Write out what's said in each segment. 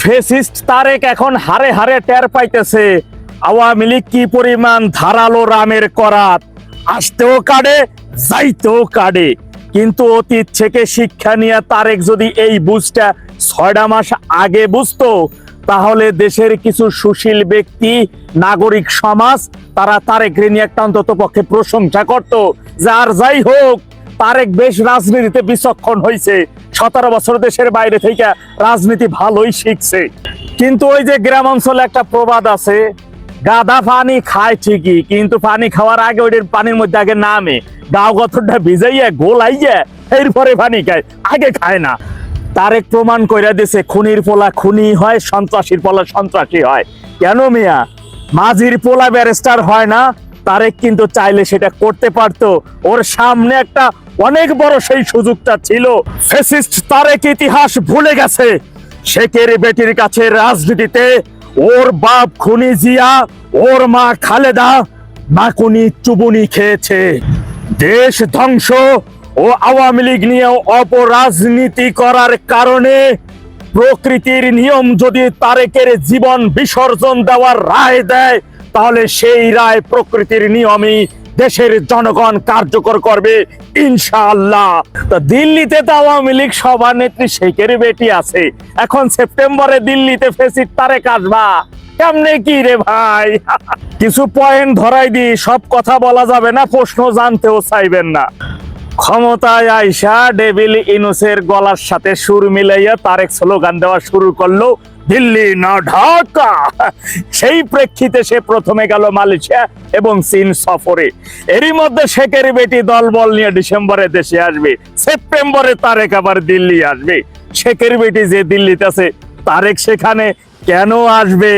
Fascist Tarique এখন হারে হারে টের পাইতেছে আওয়ামী লীগ কি পরিমাণ ধারালো রামের করাত, আসতেও কাটে যাইতেও কাটে। কিন্তু অতীত থেকে শিক্ষা নিয়ে তারেক যদি এই বুঝটা 6টা মাস আগে বুঝতো, তাহলে দেশের কিছু সুশীল ব্যক্তি, নাগরিক সমাজ তারা তারেককে নিয়ে একটা অন্তত পক্ষে প্রশংসা করত যে আর যাই হোক তারেক বেশ রাজনীতিতে বিচক্ষণ হয়েছে, 17 বছর দেশের বাইরে থেকে রাজনীতি ভালোই শিখছে। কিন্তু ওই যে গ্রাম অঞ্চলে একটা প্রবাদ আছে, গাধা পানি খায় ঠিকই, কিন্তু পানি খাওয়ার আগে ওইটার পানির মধ্যে আগে নামে, গাও গতরটা ভিজাইয়া গোলাইয়া এরপরে পানি খায়, আগে খায় না। তারেক প্রমাণ কইরা দিছে খুনির পোলা খুনি হয়, সন্ত্রাসীর পোলা সন্ত্রাসী হয়। কেন মিয়া, মাঝির পোলা ব্যারিস্টার হয় না? তারেক কিন্তু চাইলে সেটা করতে পারতো, ওর সামনে একটা অনেক বড় সেই সুযোগটা ছিল। ফ্যাসিস্ট তারেক ইতিহাস ভুলে গেছে, শেখের বেটির কাছে রাজনীতিতে ওর বাপ খুনি জিয়া, ওর মা খালেদা মাকুনি চুবুনি খেয়েছে। দেশ ধ্বংস ও আওয়ামী লীগ নিয়ে অপরাজনীতি করার কারণে প্রকৃতির নিয়ম যদি তারেকের জীবন বিসর্জন দেওয়ার রায় দেয়, তাহলে সেই রায় প্রকৃতির নিয়মই দেশের জনগণ কার্যকর করবে ইনশাআল্লাহ। তো দিল্লিতে তো আওয়ামী লীগ সভানেত্রী শেখের বেটি আছে, এখন সেপ্টেম্বরে দিল্লিতে ফেসিস্ট তারেক আসবা, কেমনে কি রে ভাই? কিছু পয়েন্ট ধরাই দি, সব কথা বলা যাবে না, প্রশ্ন জানতেও চাইবেন না। ক্ষমতায় আইসা ডেভিল ইনুসের গলার সাথে সুর মিলাইয়া তারেক স্লোগান দেওয়া শুরু করলো, দিল্লি না ঢাকা। সেই প্রেক্ষিতে সে প্রথমে গেল মালয়েশিয়া এবং চীন সফরে। এরই মধ্যে শেখের বেটি দলবল নিয়ে ডিসেম্বরে দেশে আসবে, সেপ্টেম্বরে তারেক আবার দিল্লি আসবে। শেখের বেটি যে দিল্লিতে আছে, তারেক সেখানে কেন আসবে?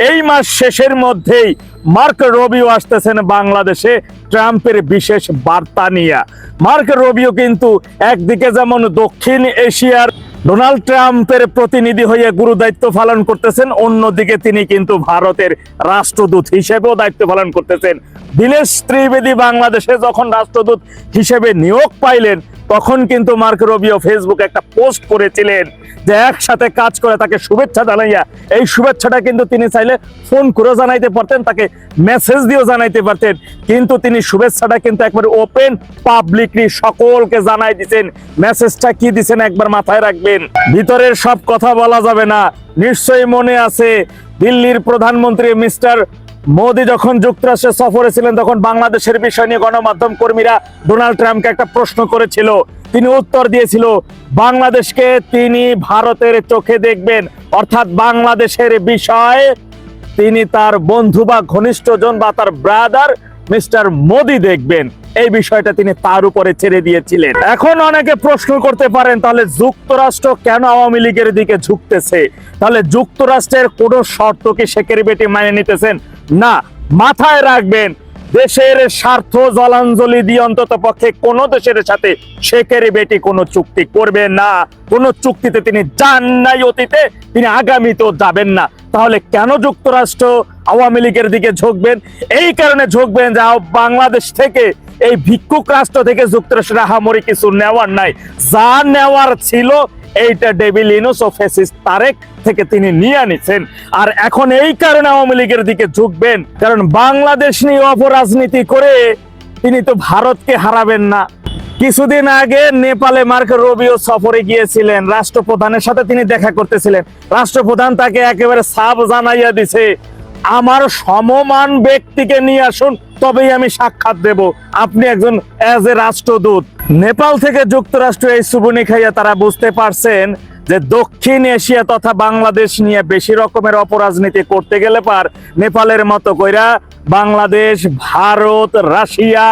এই মাস শেষের মধ্যেই মার্ক রবিও আসতেছেন বাংলাদেশে ট্রাম্পের বিশেষ বার্তা নিয়ে। মার্ক রবিও কিন্তু একদিকে যেমন দক্ষিণ এশিয়ার ডোনাল্ড ট্রাম্পের প্রতিনিধি হয়ে গুরু দায়িত্ব পালন করতেছেন, অন্যদিকে তিনি কিন্তু ভারতের রাষ্ট্রদূত হিসেবেও দায়িত্ব পালন করতেছেন। দীনেশ ত্রিবেদী বাংলাদেশে যখন রাষ্ট্রদূত হিসেবে নিয়োগ পাইলেন, তখন কিন্তু মার্ক রবিও ফেসবুকে একটা পোস্ট করেছিলেন যে একসাথে কাজ করে তাকে শুভেচ্ছা জানাইয়া, এই শুভেচ্ছাটা কিন্তু তিনি চাইলে ফোন করে জানাইতে পারতেন, তাকে মেসেজ দিয়েও জানাইতে পারতেন, কিন্তু তিনি শুভেচ্ছাটা কিন্তু একবার ওপেন পাবলিকলি সকলকে জানাই দিচ্ছেন। মেসেজটা কি দিচ্ছেন একবার মাথায় রাখবেন, ভিতরের সব কথা বলা যাবে না। নিশ্চয়ই মনে আছে দিল্লির প্রধানমন্ত্রী মিস্টার মোদি যখন যুক্তরাষ্ট্রে সফরে ছিলেন, তখন বাংলাদেশের বিষয় নিয়ে গণমাধ্যম কর্মীরা ডোনাল্ড ট্রাম্পকে একটা প্রশ্ন করেছিল, তিনি উত্তর দিয়েছিল বাংলাদেশকে তিনি ভারতের চোখে দেখবেন, অর্থাৎ বাংলাদেশের বিষয়ে তিনি তার বন্ধু বা ঘনিষ্ঠজন বা তার ব্রাদার মিস্টার মোদি দেখবেন। এই বিষয়টা তিনি তার উপরে ছেড়ে দিয়েছিলেন। এখন অনেকে প্রশ্ন করতে পারেন, তাহলে যুক্তরাষ্ট্র কেন আওয়ামী লীগের দিকে ঝুঁকতেছে? তাহলে যুক্তরাষ্ট্রের কোনো শর্ত কি শেখের বেটি মানে নিতেছেন? না। মাথায় রাখবেন, দেশের স্বার্থ জলাঞ্জলি দিয়ে অন্তত পক্ষে কোন দেশের সাথে শেখের বেটি কোনো চুক্তি করবে না। কোন চুক্তিতে তিনি যান নাই অতীতে, তিনি আগামীতেও যাবেন না। তাহলে কেন যুক্তরাষ্ট্র আওয়ামী লীগের দিকে ঝুঁকবেন? এই কারণে ঝুঁকবেন যে বাংলাদেশ থেকে, এই ভিক্ষুক রাষ্ট্র থেকে যুক্তরাষ্ট্রের আহামরি কিছু নেওয়ার নাই, যা নেওয়ার ছিল এইটা ডেভিল ইনুস ও ফ্যাসিস্ট তারেক থেকে তিনি নিয়ে নিছেন। আর এখন এই কারণে আওয়ামী লীগের দিকে ঝুঁকবেন, কারণ বাংলাদেশ নিয়ে অপরাজনীতি করে তিনি তো ভারতকে হারাবেন না। কিছুদিন আগে নেপালে মার্ক রবিও সফরে গিয়েছিলেন, রাষ্ট্রপ্রধানের সাথে তিনি দেখা করতেছিলেন। রাষ্ট্রপ্রধান তাকে একেবারে সাফ জানাইয়া দিছে, আমার সমমান ব্যক্তিকে নিয়ে আসুন, তবেই আমি সাক্ষাৎ দেব, আপনি একজন এজ এ রাষ্ট্রদূত। নেপাল থেকে যুক্তরাষ্ট্র এই সুবুনি খাইয়া তারা বুঝতে পারছেন যে দক্ষিণ এশিয়া তথা বাংলাদেশ নিয়ে বেশি রকমের অপরাজনীতি করতে গেলে পার নেপালের মতো কইরা বাংলাদেশ, ভারত, রাশিয়া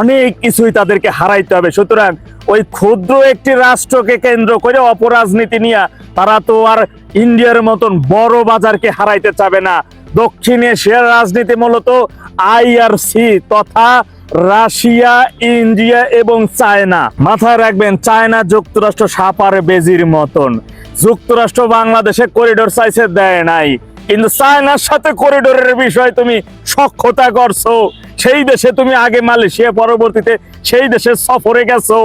অনেক কিছুই তাদেরকে হারাইতে হবে। সুতরাং ওই ক্ষুদ্র একটি রাষ্ট্রকে কেন্দ্র করে অপরাজনীতি নিয়ে তারা তো আর ইন্ডিয়ার মতন বড় বাজারকে হারাইতে চাবে না। দক্ষিণ এশিয়ার রাজনীতি মূলত আইআরসি তথা রাশিয়া, ইন্ডিয়া এবং চায়না। মাথায় রাখবেন, চায়না যুক্তরাষ্ট্র সাপার বেজির মতন। যুক্তরাষ্ট্র বাংলাদেশে করিডোর চাইছে, দেয় নাই, কিন্তু চায়নার সাথে করিডোরের বিষয় তুমি সখ্যতা করছো। সেই দেশে তুমি আগে মালয়েশিয়া, পরবর্তীতে সেই দেশে সফরে গেছো।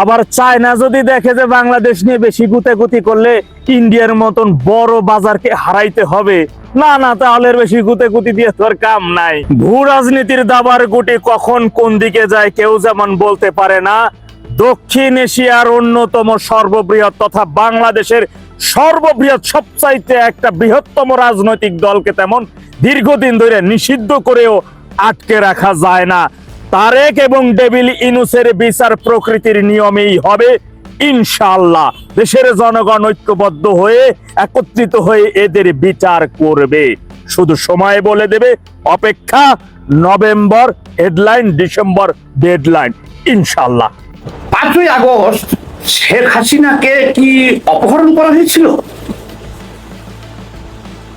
আবার চায়না যদি দেখে যে বাংলাদেশ নিয়ে বেশি গুতাগুতি করলে ইন্ডিয়ার মতন বড় বাজারকে হারাইতে হবে, না না, তাহলে বেশি গুতাগুতি দিয়ে তোর কাম নাই। ভূ রাজনীতির দাবার গুটি কখন কোন দিকে যায় কেউ যেমন বলতে পারে না, দক্ষিণ এশিয়ার অন্যতম সর্ববৃহৎ তথা বাংলাদেশের সর্ববৃহৎ সবচাইতে একটা বৃহত্তম রাজনৈতিক দলকে তেমন দীর্ঘদিন ধরে নিষিদ্ধ করেও আটকে রাখা যায় না। তারেক এবং ডেভিল ইনুসের বিচার প্রকৃতির নিয়মেই হবে ইনশাআল্লাহ। দেশের জনগণ ঐক্যবদ্ধ হয়ে একত্রিত হয়ে এদের বিচার করবে, শুধু সময় বলে দেবে। অপেক্ষা, নভেম্বর হেডলাইন, ডিসেম্বর ডেডলাইন, ইনশাআল্লাহ। 5ই আগস্ট শেখ হাসিনাকে কি অপহরণ করা হয়েছিল?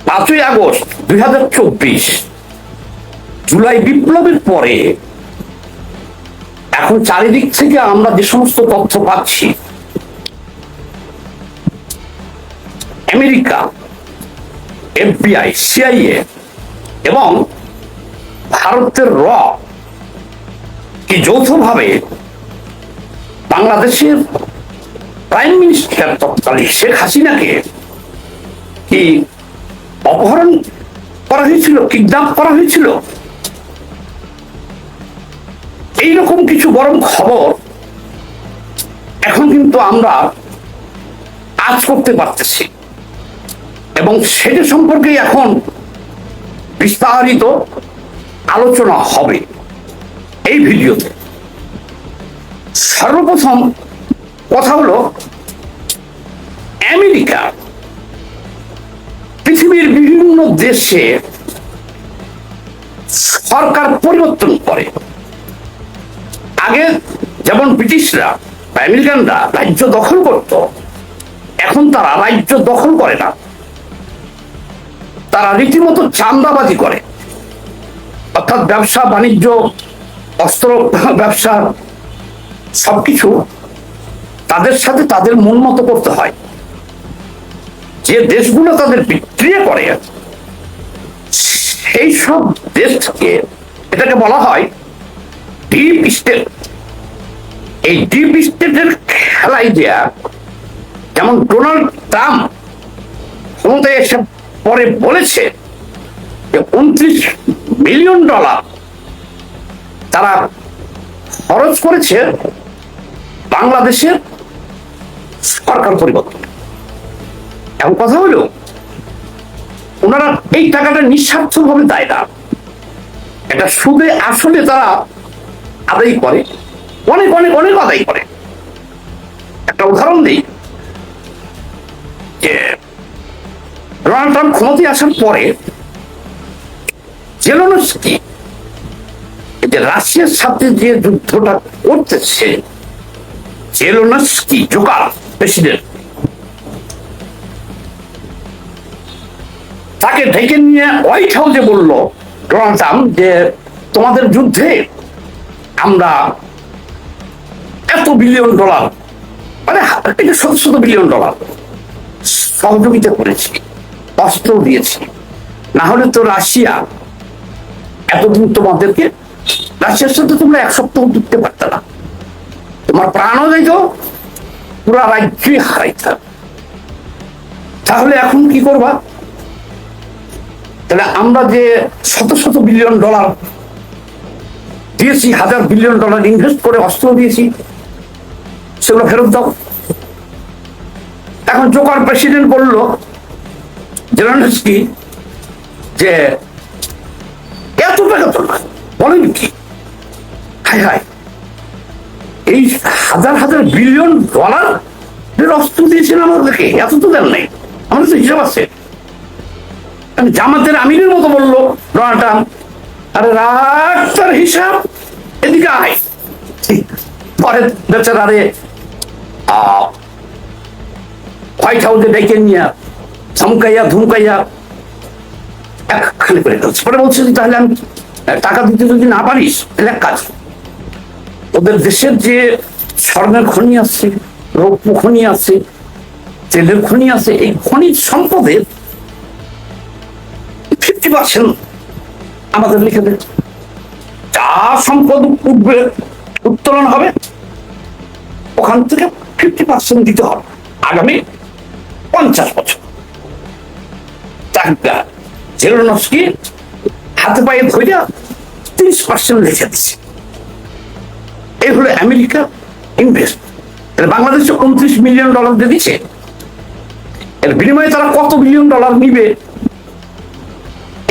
5ই আগস্ট 2024 জুলাই বিপ্লবের পরে এখন চারিদিক থেকে আমরা যে সমস্ত তথ্য পাচ্ছি, আমেরিকা, FBI, CIA এবং ভারতের র কি যৌথভাবে বাংলাদেশের প্রাইম মিনিস্টার তৎকালীন শেখ হাসিনাকে কি অপহরণ করা হয়েছিল, কিডন্যাপ করা হয়েছিল? এইরকম কিছু গরম খবর এখন কিন্তু আমরা আজ করতে পারতেছি এবং সেটা সম্পর্কে এখন বিস্তারিত আলোচনা হবে এই ভিডিওতে। সর্বপ্রথম কথা হলো, আমেরিকা পৃথিবীর বিভিন্ন দেশে সরকার পরিবর্তন করে। আগে যেমন ব্রিটিশরা বা আমেরিকানরা রাজ্য দখল করত, এখন তারা রাজ্য দখল করে না, তারা রীতিমতো চাঁদাবাজি করে। অর্থাৎ ব্যবসা বাণিজ্য, অস্ত্র ব্যবসা সবকিছু তাদের সাথে তাদের মন মতো করতে হয়। যে দেশগুলো তাদের বিক্রিয়া করে সেই সব দেশ থেকে এটাকে বলা হয় ডিপ স্টেট। এই ডিপ স্টেটের খেলায় দেয়া, যেমন ডোনাল্ড ট্রাম্প ক্ষমতায় এসে পরে বলেছে যে $29 বিলিয়ন তারা খরচ করেছে বাংলাদেশের সরকার পরিবর্তন। এখন কথা হলো, ওনারা এই টাকাটা নিঃস্বার্থভাবে দেয় না, এটা সুদে আসলে তারা আদায় করে, অনেক অনেক অনেক আদায় করে। একটা উদাহরণ দিই, যে ডোনাল্ড ট্রাম্প ক্ষমতায় আসার পরে জেলেনস্কি যে রাশিয়ার সাথে যে যুদ্ধটা করতেছে, জেলেনস্কি জোকার প্রেসিডেন্ট, তাকে ডেকে নিয়ে হোয়াইট হাউসে বলল ডোনাল্ড ট্রাম্প যে তোমাদের যুদ্ধে আমরা $1 বিলিয়ন, মানে $100 বিলিয়ন সহযোগিতা করেছি, অস্ত্র দিয়েছি, না হলে তো রাশিয়া এতদিন তোমাদেরকে, রাশিয়ার সাথে তোমরা 1 সপ্তাহ যুদ্ধ পারত না, তোমার প্রাণও যাইত, পুরা রাজ্যই হারাইত। তাহলে এখন কি করবা? তাহলে আমরা যে $100 বিলিয়ন দিয়েছি, $1,000 বিলিয়ন ইনভেস্ট করে অস্ত্র দিয়েছি, সেগুলো ফেরত দাও। এখন জোকার প্রেসিডেন্ট বলল জেলেনস্কি যে এত টাকা তো না, বলেন কি? হায় হায়, এই $1,000 বিলিয়ন অস্ত্র দিয়েছেন আমাদেরকে, এত তো দেন নাই, আমাদের তো হিসাব আছে। জামাতের আমিরের মতো বললো ডোনাল্ড ট্রাম্প, আরে রাস্তার হিসাব, এদিকে আয়। পরে বেচারারে হোয়াইট হাউসে ডেকে নিয়ে ধমকাইয়া ধুমকাইয়া একখানে করে ফেলছে। পরে বলছে তাহলে আমি টাকা দিতে যদি না পারিস তাহলে এক কাজ, ওদের দেশের যে স্বর্ণের খনি আছে, রৌপ্য খনি আছে, তেলের খনি আছে, এই খনিজ সম্পদের 50% আমাদের লিখে দেয়, যা সম্পদ উঠবে, উত্তোলন হবে, ওখান থেকে 50% দিতে হবে আগামী 50 বছর। টাকা জেলেনস্কি হাতে পায়ে ধরে 30% লিখে দিচ্ছে। এই হলো আমেরিকা ইনভেস্ট। বাংলাদেশে $29 মিলিয়ন দিয়ে দিচ্ছে। এর বিনিময়ে তারা কত বিলিয়ন ডলার নিবে?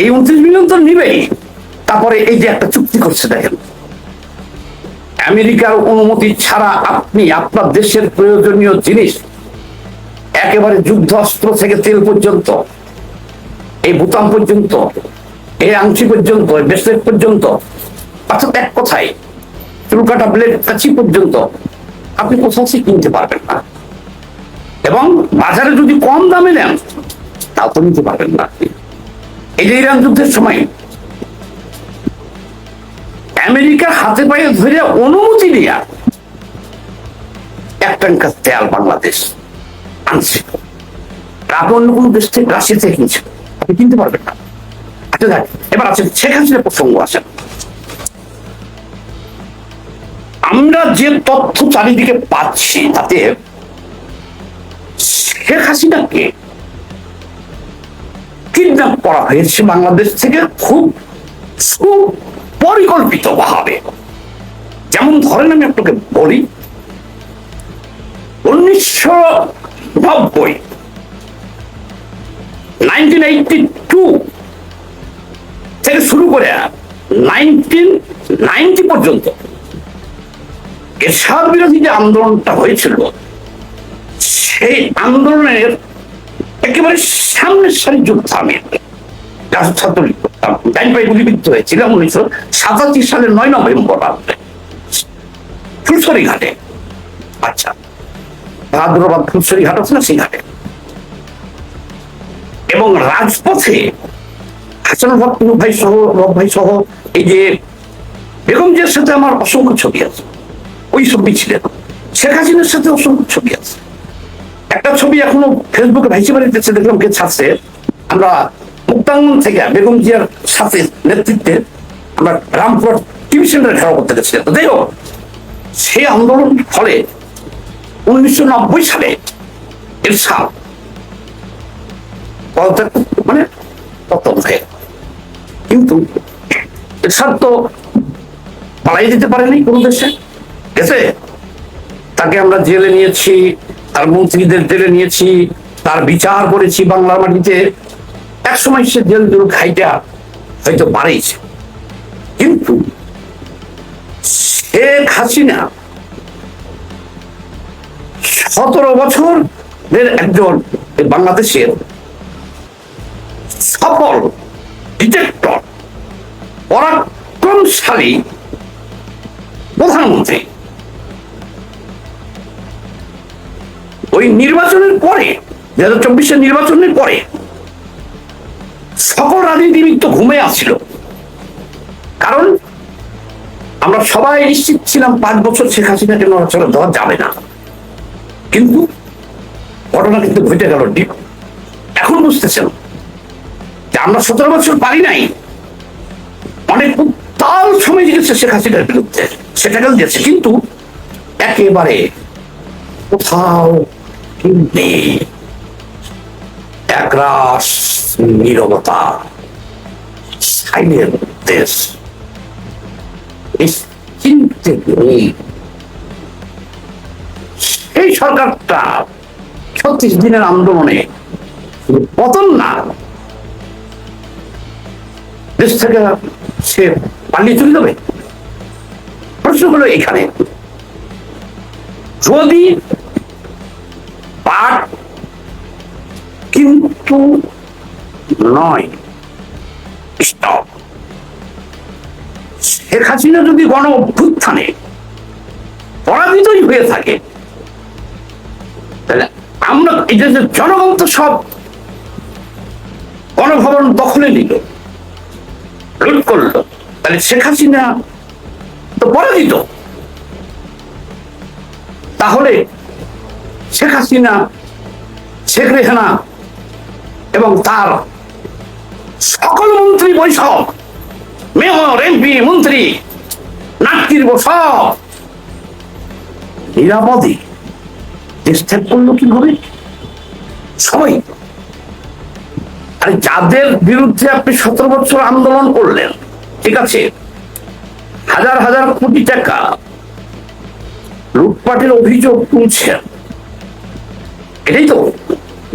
এই 29 মিলিয়ন তো নিবেই। তারপরে এই যে একটা চুক্তি করছে, দেখেন, আমেরিকার অনুমতি ছাড়া আপনি আপনার দেশের প্রয়োজনীয় জিনিস, একেবারে যুদ্ধ অস্ত্র থেকে তেল পর্যন্ত, এই বোতাম পর্যন্ত, এই আংটি পর্যন্ত, ব্রেসলেট পর্যন্ত, অর্থাৎ এক কথায় চুলকাটা ব্লেড কাছি পর্যন্ত আপনি কোথাও থেকে কিনতে পারবেন না। এবং বাজারে যদি কম দামে নেন তাও তো নিতে পারবেন না। এই যে ইরান যুদ্ধের সময় আমেরিকার হাতে পায়ে ধরে অনুমতি দিয়া 1 ট্যাঙ্কার তেল বাংলাদেশ আনছিল। আপনি অন্য কোনো দেশ থেকে, রাশিয়া থেকে কিনছেন, আপনি কিনতে পারবেন না। আচ্ছা দেখ, এবার আছে শেখ হাসিনা প্রসঙ্গ আসেন। আমরা যে তথ্য চারিদিকে পাচ্ছি তাতে শেখ হাসিনাকে কিডন্যাপ করা হয়েছে বাংলাদেশ থেকে খুব সুপরিকল্পিত ভাবে। যেমন ধরেন, আমি আপনাকে বলি, 1982 থেকে শুরু করে 1990 পর্যন্ত এরশাদ বিরোধী যে আন্দোলনটা হয়েছিল, সেই আন্দোলনের একেবারে সামনের সারি যুদ্ধ আমি ছাত্রলীগ করতাম। ডাইনপাই গুলিবিদ্ধ হয়েছিলাম 1987 সালের 9 নভেম্বর রাত্রে ফুলসরি ঘাটে। আচ্ছা, বাহাদুরাবাদ ফুলসরি ঘাট আছে না, সেই ঘাটে। এবং রাজপথে হাসান ভাই সহ, রব ভাই সহ, এই যে বেগম জিয়ার সাথে আমার অসংখ্য ছবি আছে, ওই ছবি ছিলেন। শেখ হাসিনার সাথে অসংখ্য ছবি আছে। একটা ছবি এখনো ফেসবুকে ভাইসে বাড়িতেছে, দেখলাম কে ছাড়ছে। আমরা মুক্তাঙ্গন থেকে বেগম জিয়ার সাথে নেতৃত্বে আমরা রামপুর টিভি সেন্টারে খেলা করতে গেছিলাম। তো দেখো, সেই আন্দোলন ফলে 1990 সালে এরশাদ মানে পতন হয়ে, কিন্তু এরশাদ তো পালাই দিতে পারেনি কোনো দেশে, গেছে। তাকে আমরা জেলে নিয়েছি, তার মন্ত্রীদের জেলে নিয়েছি, তার বিচার করেছি বাংলার মাটিতে। একসময় সে জেল জুল খাইটা হয়তো বাড়িয়েছে, কিন্তু শেখ হাসিনা 17 বছরের একজন বাংলাদেশের সফল ডিটেক্টর, পরাক্রমশালী প্রধানমন্ত্রী। ওই নির্বাচনের পরে, 2024 নির্বাচনের পরে সকল রাজনীতিবিদ তো ঘুমে আসছিল। কারণ আমরা সবাই নিশ্চিত ছিলাম 5 বছর শেখ হাসিনাকে নড়াচড়া দেওয়া যাবে না, কিন্তু ঘটনা কিন্তু ঘটে গেল। এখন বুঝতেছেন যে আমরা 17 বছর পারি নাই, অনেক উত্তাল সময় গেছে শেখ হাসিনার বিরুদ্ধে, সেটা গেল দিয়েছে, কিন্তু একেবারে কোথাও নেই একরাশ নীরবতা, সাইলেন্ট দেশ, চিন্তে নেই। এই সরকারটা 36 দিনের আন্দোলনে পতন না, দেশ থেকে সে পালিয়ে চলে যাবে। প্রশ্ন হলো এখানে, যদি পাঠ কিন্তু নয়, স্টপ। শেখ হাসিনা যদি গণ অভ্যুত্থানে পরাজিতই হয়ে থাকে, তাহলে আমরা এই যে জনগণ তো সব গণভবন দখলে নিল, লুট করলো, তাহলে শেখ হাসিনা তো পরাজিত। তাহলে শেখ হাসিনা, শেখ রেহানা এবং তার সকল মন্ত্রী বৈঠক, মেয়র, এমপি, মন্ত্রী, নাটকির সব নিরাপদে দেশ ত্যাগ করলো কিভাবে? সবাই। আরে যাদের বিরুদ্ধে আপনি 17 বছর আন্দোলন করলেন, ঠিক আছে, হাজার হাজার কোটি টাকা লুটপাটের অভিযোগ তুলছেন, এটাই তো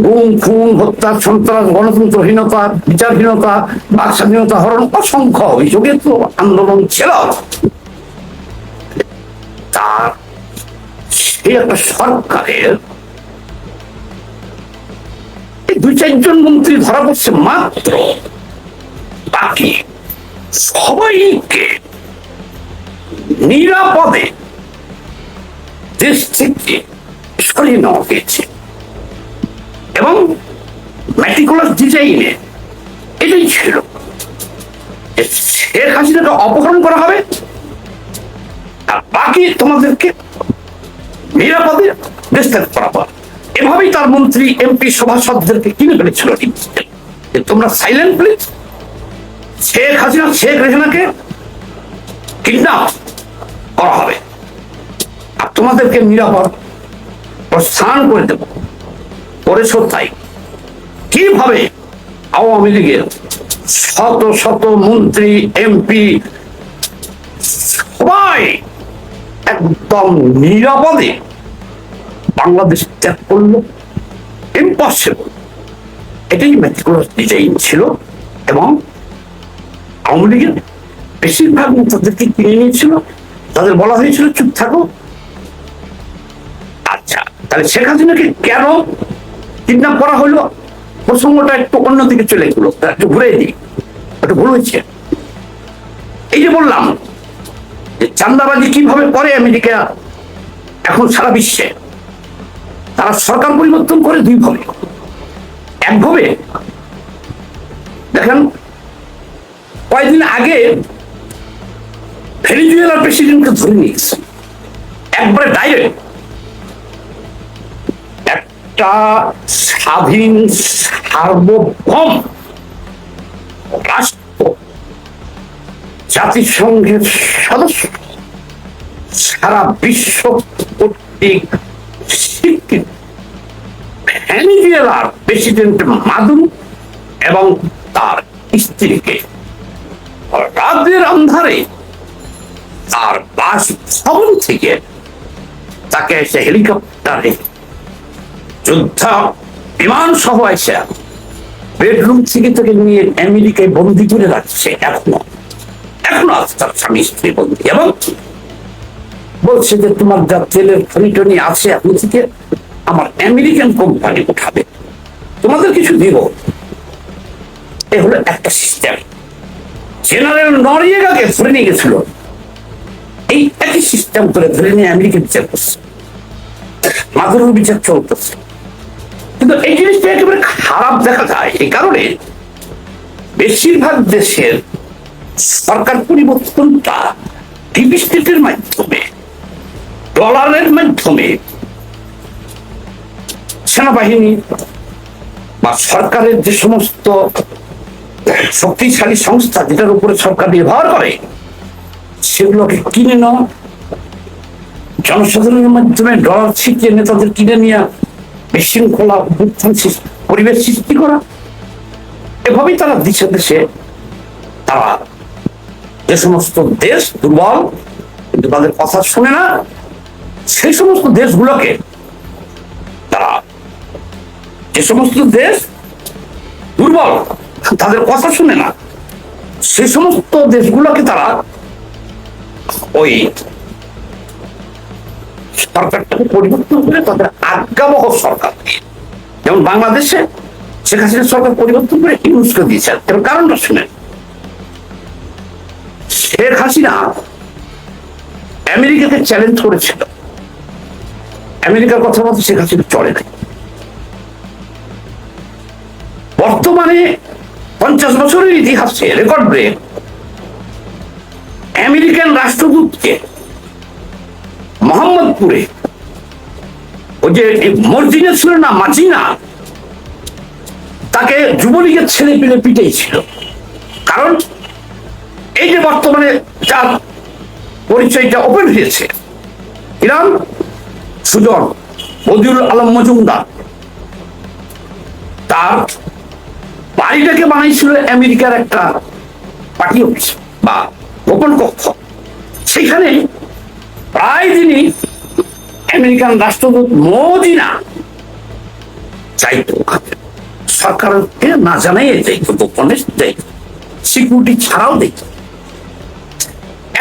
গুম খুন হত্যা সন্ত্রাস গণতন্ত্রহীনতা বিচারহীনতা বাক স্বাধীনতা হরণ অসংখ্য অভিযোগে তো আন্দোলন ছিল। তার সেই একটা সরকারের দুই চারজন মন্ত্রী ধরা পড়ছে মাত্র, বাকি সবাইকে নিরাপদে দেশ থেকে সরিয়ে নেওয়া হয়েছে এবং ম্যাটিকুলাস ডিজাইনে এটাই ছিল শেখ হাসিনাকে অপহরণ করা হবে আর বাকি তোমাদেরকে নিরাপদে দেশ ত্যাগ করা হবে। এভাবেই তার মন্ত্রী এমপি সভাসদদেরকে কিনে ফেলেছিল। তোমরা সাইলেন্ট প্লিজ, শেখ হাসিনা শেখ রেহানাকে কিডন্যাপ করা হবে আর তোমাদেরকে নিরাপদ প্রস্থান করে দেব। করেছো তাই। কিভাবে আওয়ামী লীগের শত শত মন্ত্রী এমপি সবাই একদম নিরাপদে বাংলাদেশ ত্যাগ করলো? ইম্পসিবল। এটাই ম্যাটিকুলাস ডিজাইন ছিল এবং আওয়ামী লীগের বেশিরভাগ নেতাদেরকে কিনে নিয়েছিল, তাদের বলা হয়েছিল চুপ থাকো। আচ্ছা, তাহলে শেখ হাসিনাকে কেন কিডন্যাপ করা হলো? প্রসঙ্গটা একটু অন্যদিকে চলে গেল, একটু ঘুরে দিই, একটু ভুল হয়েছে। এই যে বললাম যে চাঁদাবাজি কিভাবে করে আমেরিকা এখন সারা বিশ্বে, তারা সরকার পরিবর্তন করে দুই ভাবে। একভাবে দেখেন কয়েকদিন আগে ভেনেজুয়েলার প্রেসিডেন্টকে ধরে নিয়েছে একবারে ডাইরেক্ট। একটা স্বাধীন সার্বভৌম রাষ্ট্র, জাতিসংঘের সদস্য, সারা বিশ্ব কর্তৃক স্বীকৃত ভেনেজুয়েলার প্রেসিডেন্ট মাদুরো এবং তার স্ত্রীকে রাতের অন্ধারে তার বাসভবন থেকে তাকে এসে হেলিকপ্টারে যোদ্ধা বিমান সহ এসে বেডরুম থেকে তাকে নিয়ে আমেরিকায় বন্দি করে রাখছে। এখনো তার স্বামী স্ত্রী বন্দি এবং বলছে যে তোমার যা তেলের খনিটনি আছে এখন থেকে আমার আমেরিকান কোম্পানি উঠাবে, তোমাদের কিছু দিব। এ হলো একটা সিস্টেম। জেনারেল নরিয়েগাকে ধরে নিয়ে গেছিল, এই একই সিস্টেম করে ধরে নিয়ে আমেরিকা বিচার করছে, মাদুরোর বিচার চলতেছে। কিন্তু এই জিনিসটা একেবারে খারাপ দেখা যায় এই কারণে বেশিরভাগ দেশের সরকার পরিবর্তনটা ডিপ স্টেটের মাধ্যমে, ডলারের মাধ্যমে, সেনাবাহিনী বা সরকারের যে সমস্ত শক্তিশালী সংস্থা যেটার উপরে সরকার নির্ভর করে সেগুলোকে কিনে নেওয়া, জনসাধারণের মাধ্যমে ডলার ছিটিয়ে নেতাদের কিনে নিয়ে বিশৃঙ্খলা পরিবেশ সৃষ্টি করা, এভাবেই তারা দেশে দেশে তারা যে সমস্ত দেশ দুর্বল কিন্তু তাদের কথা শুনে না সেই সমস্ত দেশগুলোকে তারা, যে সমস্ত দেশ দুর্বল তাদের কথা শুনে না সেই সমস্ত দেশগুলোকে তারা ওই সরকারটাকে পরিবর্তন করে তাদের আজ্ঞাবহ সরকার দিয়ে, যেমন বাংলাদেশে শেখ হাসিনা সরকার পরিবর্তন করে ইউনুসকে দিয়েছে। এর কারণটা শুনেন, শেখ হাসিনা আমেরিকাকে চ্যালেঞ্জ করেছিল, আমেরিকার কথা মতো শেখ হাসিনা চলে নাই। বর্তমানে 50 বছরের ইতিহাসে রেকর্ড ব্রেক আমেরিকান রাষ্ট্রদূতকে মোহাম্মদপুরে ওই যে মর্জিনা ছিল না, মাজিনা, তাকে যুবলীগের ছেলে পেলে পিটেছিল। কারণ এই যে বর্তমানে যার পরিচয়টা ওপেন হয়েছে, ইরান সুজন বদিউল আলম মজুমদার তার বাড়িটাকে বানাইছিল আমেরিকার একটা পার্টি অফিস বা গোপন কক্ষ। সেখানে প্রায় দিনই আমেরিকান রাষ্ট্রদূত মদিনা চাইতো, সরকারকে না জানাই যাইতো, গোপনে যাইতো, সিকিউরিটি ছাড়াও দেখত।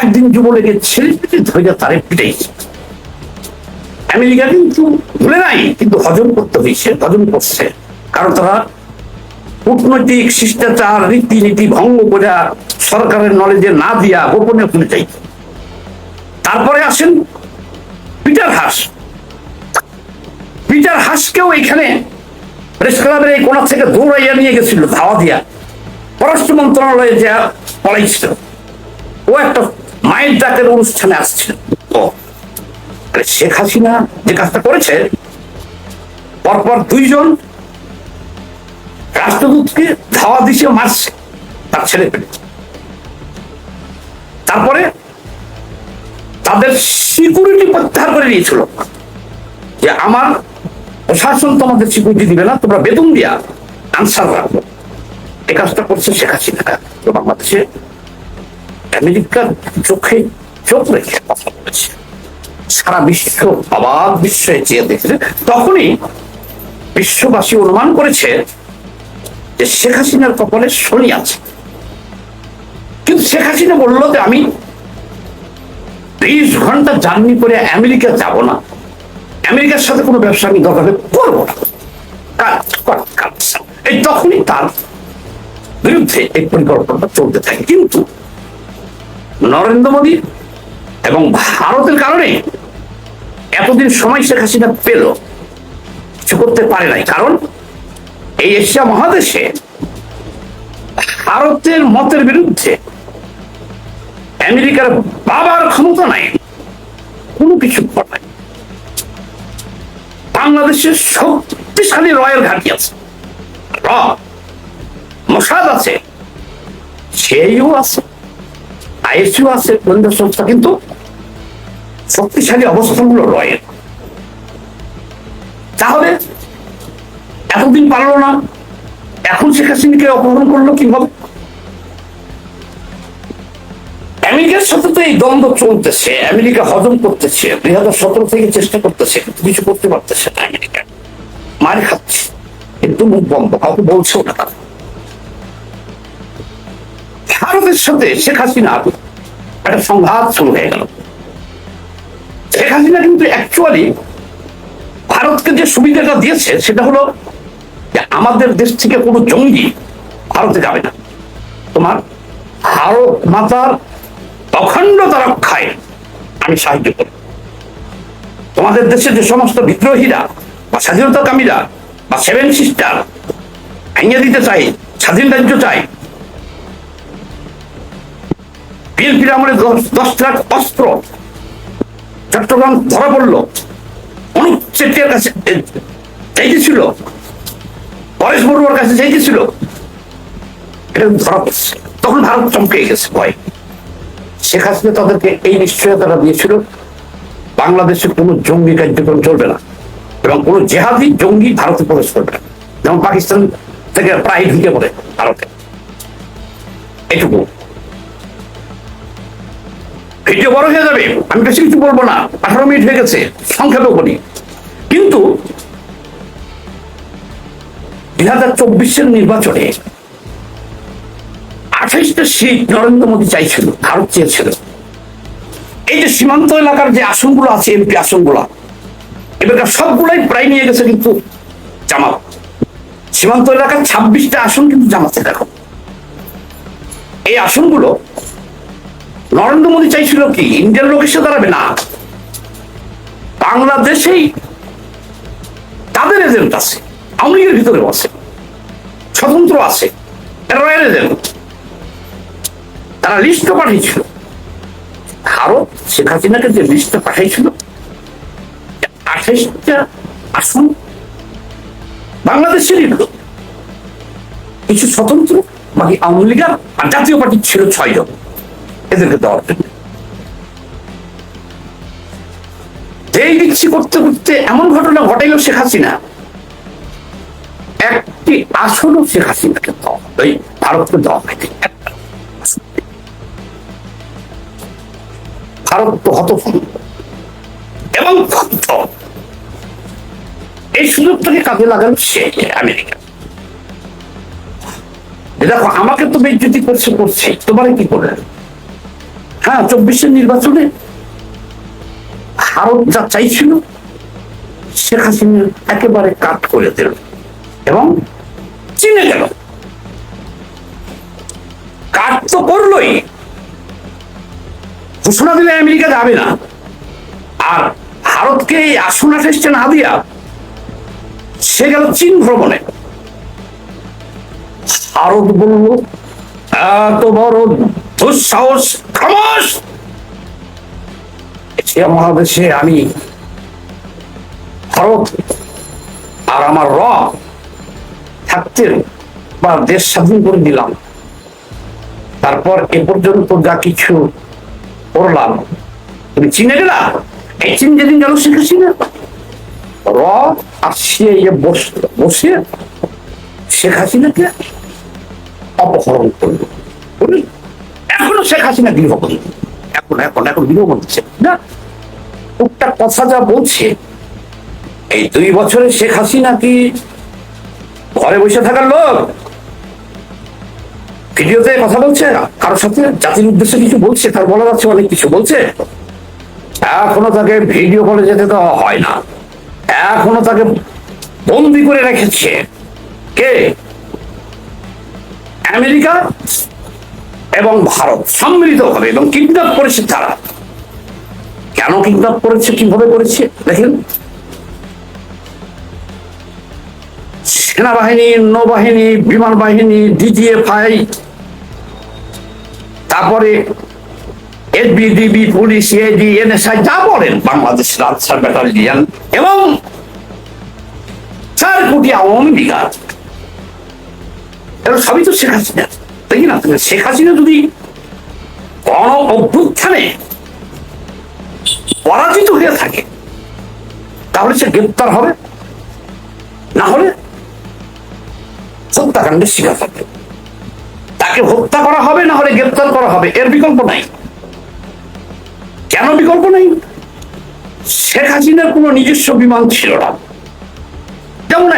একদিন যুবলীগের ছেলে ধরে তারে পিটাইছে। আমেরিকা কিন্তু ভুলে নাই, কিন্তু হজম করতে হয়েছে, হজম করছে, কারণ তারা কূটনৈতিক শিষ্টাচার রীতিনীতি ভঙ্গ করে সরকারের নলেজে না দিয়া গোপনে খুলে চাই। তারপরে আসেন পিটার হাস। পিটার হাসকেও এখানে প্রেস ক্লাবের এই কোণা থেকে দৌড়াইয়া নিয়ে গেছিল ধাওয়া দিয়া, পররাষ্ট্র মন্ত্রণালয়ে যা পড়াইছিল। ও একটা মায়ের ডাকের অনুষ্ঠানে আসছিল। শেখ হাসিনা যে কাজটা করেছে, পরপর দুইজন রাষ্ট্রদূতকে ধাওয়া দিছে, মারছে তার ছেলে পেলে। তারপরে তাদের সিকিউরিটি প্রত্যাহার করে নিয়েছিল যে আমার প্রশাসন তোমাদের সিকিউরিটি দিবে না, তোমরা বেতন দিয়া আনসার রাখবো। এই কাজটা করছে শেখ হাসিনা। তো বাংলাদেশে আমেরিকার চোখে চোখ রেখে কথা বলেছে, সারা বিশ্ব অবাক বিস্ময়ে চেয়ে দেখেছে। তখনই বিশ্ববাসী অনুমান করেছে যে শেখ হাসিনার কপালে শনি আছে। কিন্তু শেখ হাসিনা বললো যে আমি 20 ঘন্টা জার্নি করে আমেরিকা যাব না, আমেরিকার সাথে কোনো ব্যবসা আমি দরকার করবো না। এই তখনই তার বিরুদ্ধে এই পরিকল্পনাটা চলতে থাকে। কিন্তু নরেন্দ্র মোদী এবং ভারতের কারণে এতদিন সময় শেখ হাসিনা পেল, কিছু করতে পারে নাই। কারণ এই এশিয়া মহাদেশে ভারতের মতের বিরুদ্ধে আমেরিকার বাবার ক্ষমতা নাই কোনো কিছু করার। বাংলাদেশের শক্তিশালী রয়ের ঘাঁটি আছে, মোসাদ আছে, সিআইইউ আছে, আইএসইউ আছে, গোয়েন্দা সংস্থা, কিন্তু শক্তিশালী অবস্থানগুলো রয়ের। তাহলে এতদিন পারলো না, এখন শেখ হাসিনাকে অপহরণ করলো কিভাবে? আমেরিকার সাথে তো এই দ্বন্দ্ব চলতেছে, আমেরিকা হজম করতেছে, 2017 থেকে চেষ্টা করতেছে, কিন্তু কিছু করতে পারতেছে না। আমেরিকা মার খাচ্ছে, কিন্তু মুখ বন্ধ, কাউকে বলছেও না। ভারতের সাথে শেখ হাসিনা একটা সংঘাত শুরু হয়ে গেল। শেখ হাসিনা কিন্তু অ্যাকচুয়ালি ভারতকে যে সুবিধাটা দিয়েছে সেটা হলো যে আমাদের দেশ থেকে কোনো জঙ্গি ভারতে যাবে না, তোমার ভারত মাতার অখণ্ডতা রক্ষায় আমি সাহায্য করব। তোমাদের দেশে যে সমস্ত বিদ্রোহীরা বা স্বাধীনতাকামীরা বা 7 সিস্টার আইনে দিতে চাই, স্বাধীন রাজ্য চাই, বিএনপির আমলে 10 লাখ অস্ত্র চট্টগ্রাম ধরা পড়লো, অনুপ চেটিয়ার কাছে চাইতেছিল, পরেশ বড়ুয়ার কাছে চাইতেছিল, এটা ধরা পড়ছে। তখন ভারত চমকে গেছে ভয়। শেখ হাসিনা তাদেরকে এই নিশ্চয়তাটা দিয়েছিল বাংলাদেশে কোনো জঙ্গি কার্যক্রম চলবে না এবং কোনো জেহাদি জঙ্গি ভারতে প্রবেশ করবে না, যেমন পাকিস্তান থেকে প্রায় ঢুকে পড়ে ভারতে। এটুকু ভিডিও বড় হয়ে যাবে, আমি বেশি কিছু বলবো না, 18 মিনিট হয়ে গেছে, সংক্ষেপে বলি। কিন্তু 2024-এর নির্বাচনে 28টা সিট নরেন্দ্র মোদী চাইছিল, ভারত চেয়েছিল। এই যে সীমান্ত এলাকার যে আসনগুলো আছে, এমপি আসনগুলো, এবার সবগুলাই প্রায় নিয়ে গেছে কিন্তু জামাত। সীমান্ত এলাকার 26টা আসন কিন্তু জামাতের। এখন এই আসনগুলো নরেন্দ্র মোদী চাইছিল কি ইন্ডিয়ান লোক এসে দাঁড়াবে না, বাংলাদেশেই তাদের এজেন্ট আছে, আওয়ামী লীগের ভিতরেও আছে, স্বতন্ত্র আছে, রয়্যাল এজেন্ট। তারা লিস্ট পাঠিয়েছিল, ভারত শেখ হাসিনাকে যে লিস্টটা পাঠিয়েছিল 28টা আসন বাংলাদেশেরই লোক, কিছু স্বতন্ত্র, বাকি আওয়ামী লীগ আর জাতীয় পার্টি ছিল 6 জন, এদেরকে দেওয়ার জন্য। যেই দিচ্ছে তল্লাশি করতে করতে এমন ঘটনা ঘটাইল শেখ হাসিনা, একটি আসনও শেখ হাসিনাকে দেওয়া, ওই ভারতকে দেওয়া হয়নি। ভারত তো হতভম্ব এবং ক্ষুব্ধ। এই সুযোগটাকে কাজে লাগালো সে আমেরিকা। দেখো, আমাকে তো বেজ্জতি করছে, তোমার কি করলেন? হ্যাঁ, 24-এর নির্বাচনে ভারত যা চাইছিল শেখ হাসিনা একেবারে কাট করে দিল এবং চিনে গেল। কাট তো করলোই, ঘোষণা দিলে আমেরিকা যাবে না, আর ভারতকে এই আসনা টেস্টে না দিয়া সে গেল চীন ভ্রমণে। ভারত বলল, এত বড় দুঃসাহস, খামোশ! এশিয়া মহাদেশে আমি ভারত আর আমার থাকতে বা দেশ স্বাধীন করে দিলাম, তারপর এ পর্যন্ত যা কিছু করলাম তুমি চিনে গেলা। এই চীন যেদিন গেল শেখ হাসিনা, আর সে বসে শেখ হাসিনাকে অপহরণ করলো। এখনো শেখ হাসিনা গৃহবন্দী, এখন গৃহবন্দী না। একটা কথা যা বলছে, এই 2 বছরে শেখ হাসিনা কি ঘরে বসে থাকার লোক? ভিডিওতে কথা বলছে, কারোর সাথে জাতির উদ্দেশ্যে কিছু বলছে, তার বলা যাচ্ছে অনেক কিছু বলছে। এখনো তাকে ভিডিও কলে যেতে দেওয়া হয় না, এখনো তাকে বন্দি করে রেখেছে কে? আমেরিকা এবং ভারত সম্মিলিত ভাবে, এবং কিডন্যাপ করেছে তারা। কেন কিডন্যাপ করেছে, কিভাবে করেছে দেখেন। সেনাবাহিনী, নৌবাহিনী, বিমান বাহিনী, ডিজিএফআই, তারপরে এসবিডিবি, পুলিশ, এডি, এনএসআই, যা বলেন, বাংলাদেশ রাজশাহী ব্যাটালিয়ন এবং 4 কোটি আওয়ামী লীগ, এরা সবই তো শেখ হাসিনা, তাই না? শেখ হাসিনা যদি গণ অভ্যুত্থানে পরাজিত হয়ে থাকে তাহলে সে গ্রেপ্তার হবে, না হলে হত্যাকাণ্ডের শিকার হবে। তাকে হত্যা করা হবে, না হলে গ্রেপ্তার করা হবে, এর বিকল্প নাই। কেন বিকল্প নাই? শেখ হাসিনার কোন নিজস্ব বিমান ছিল না, যেমন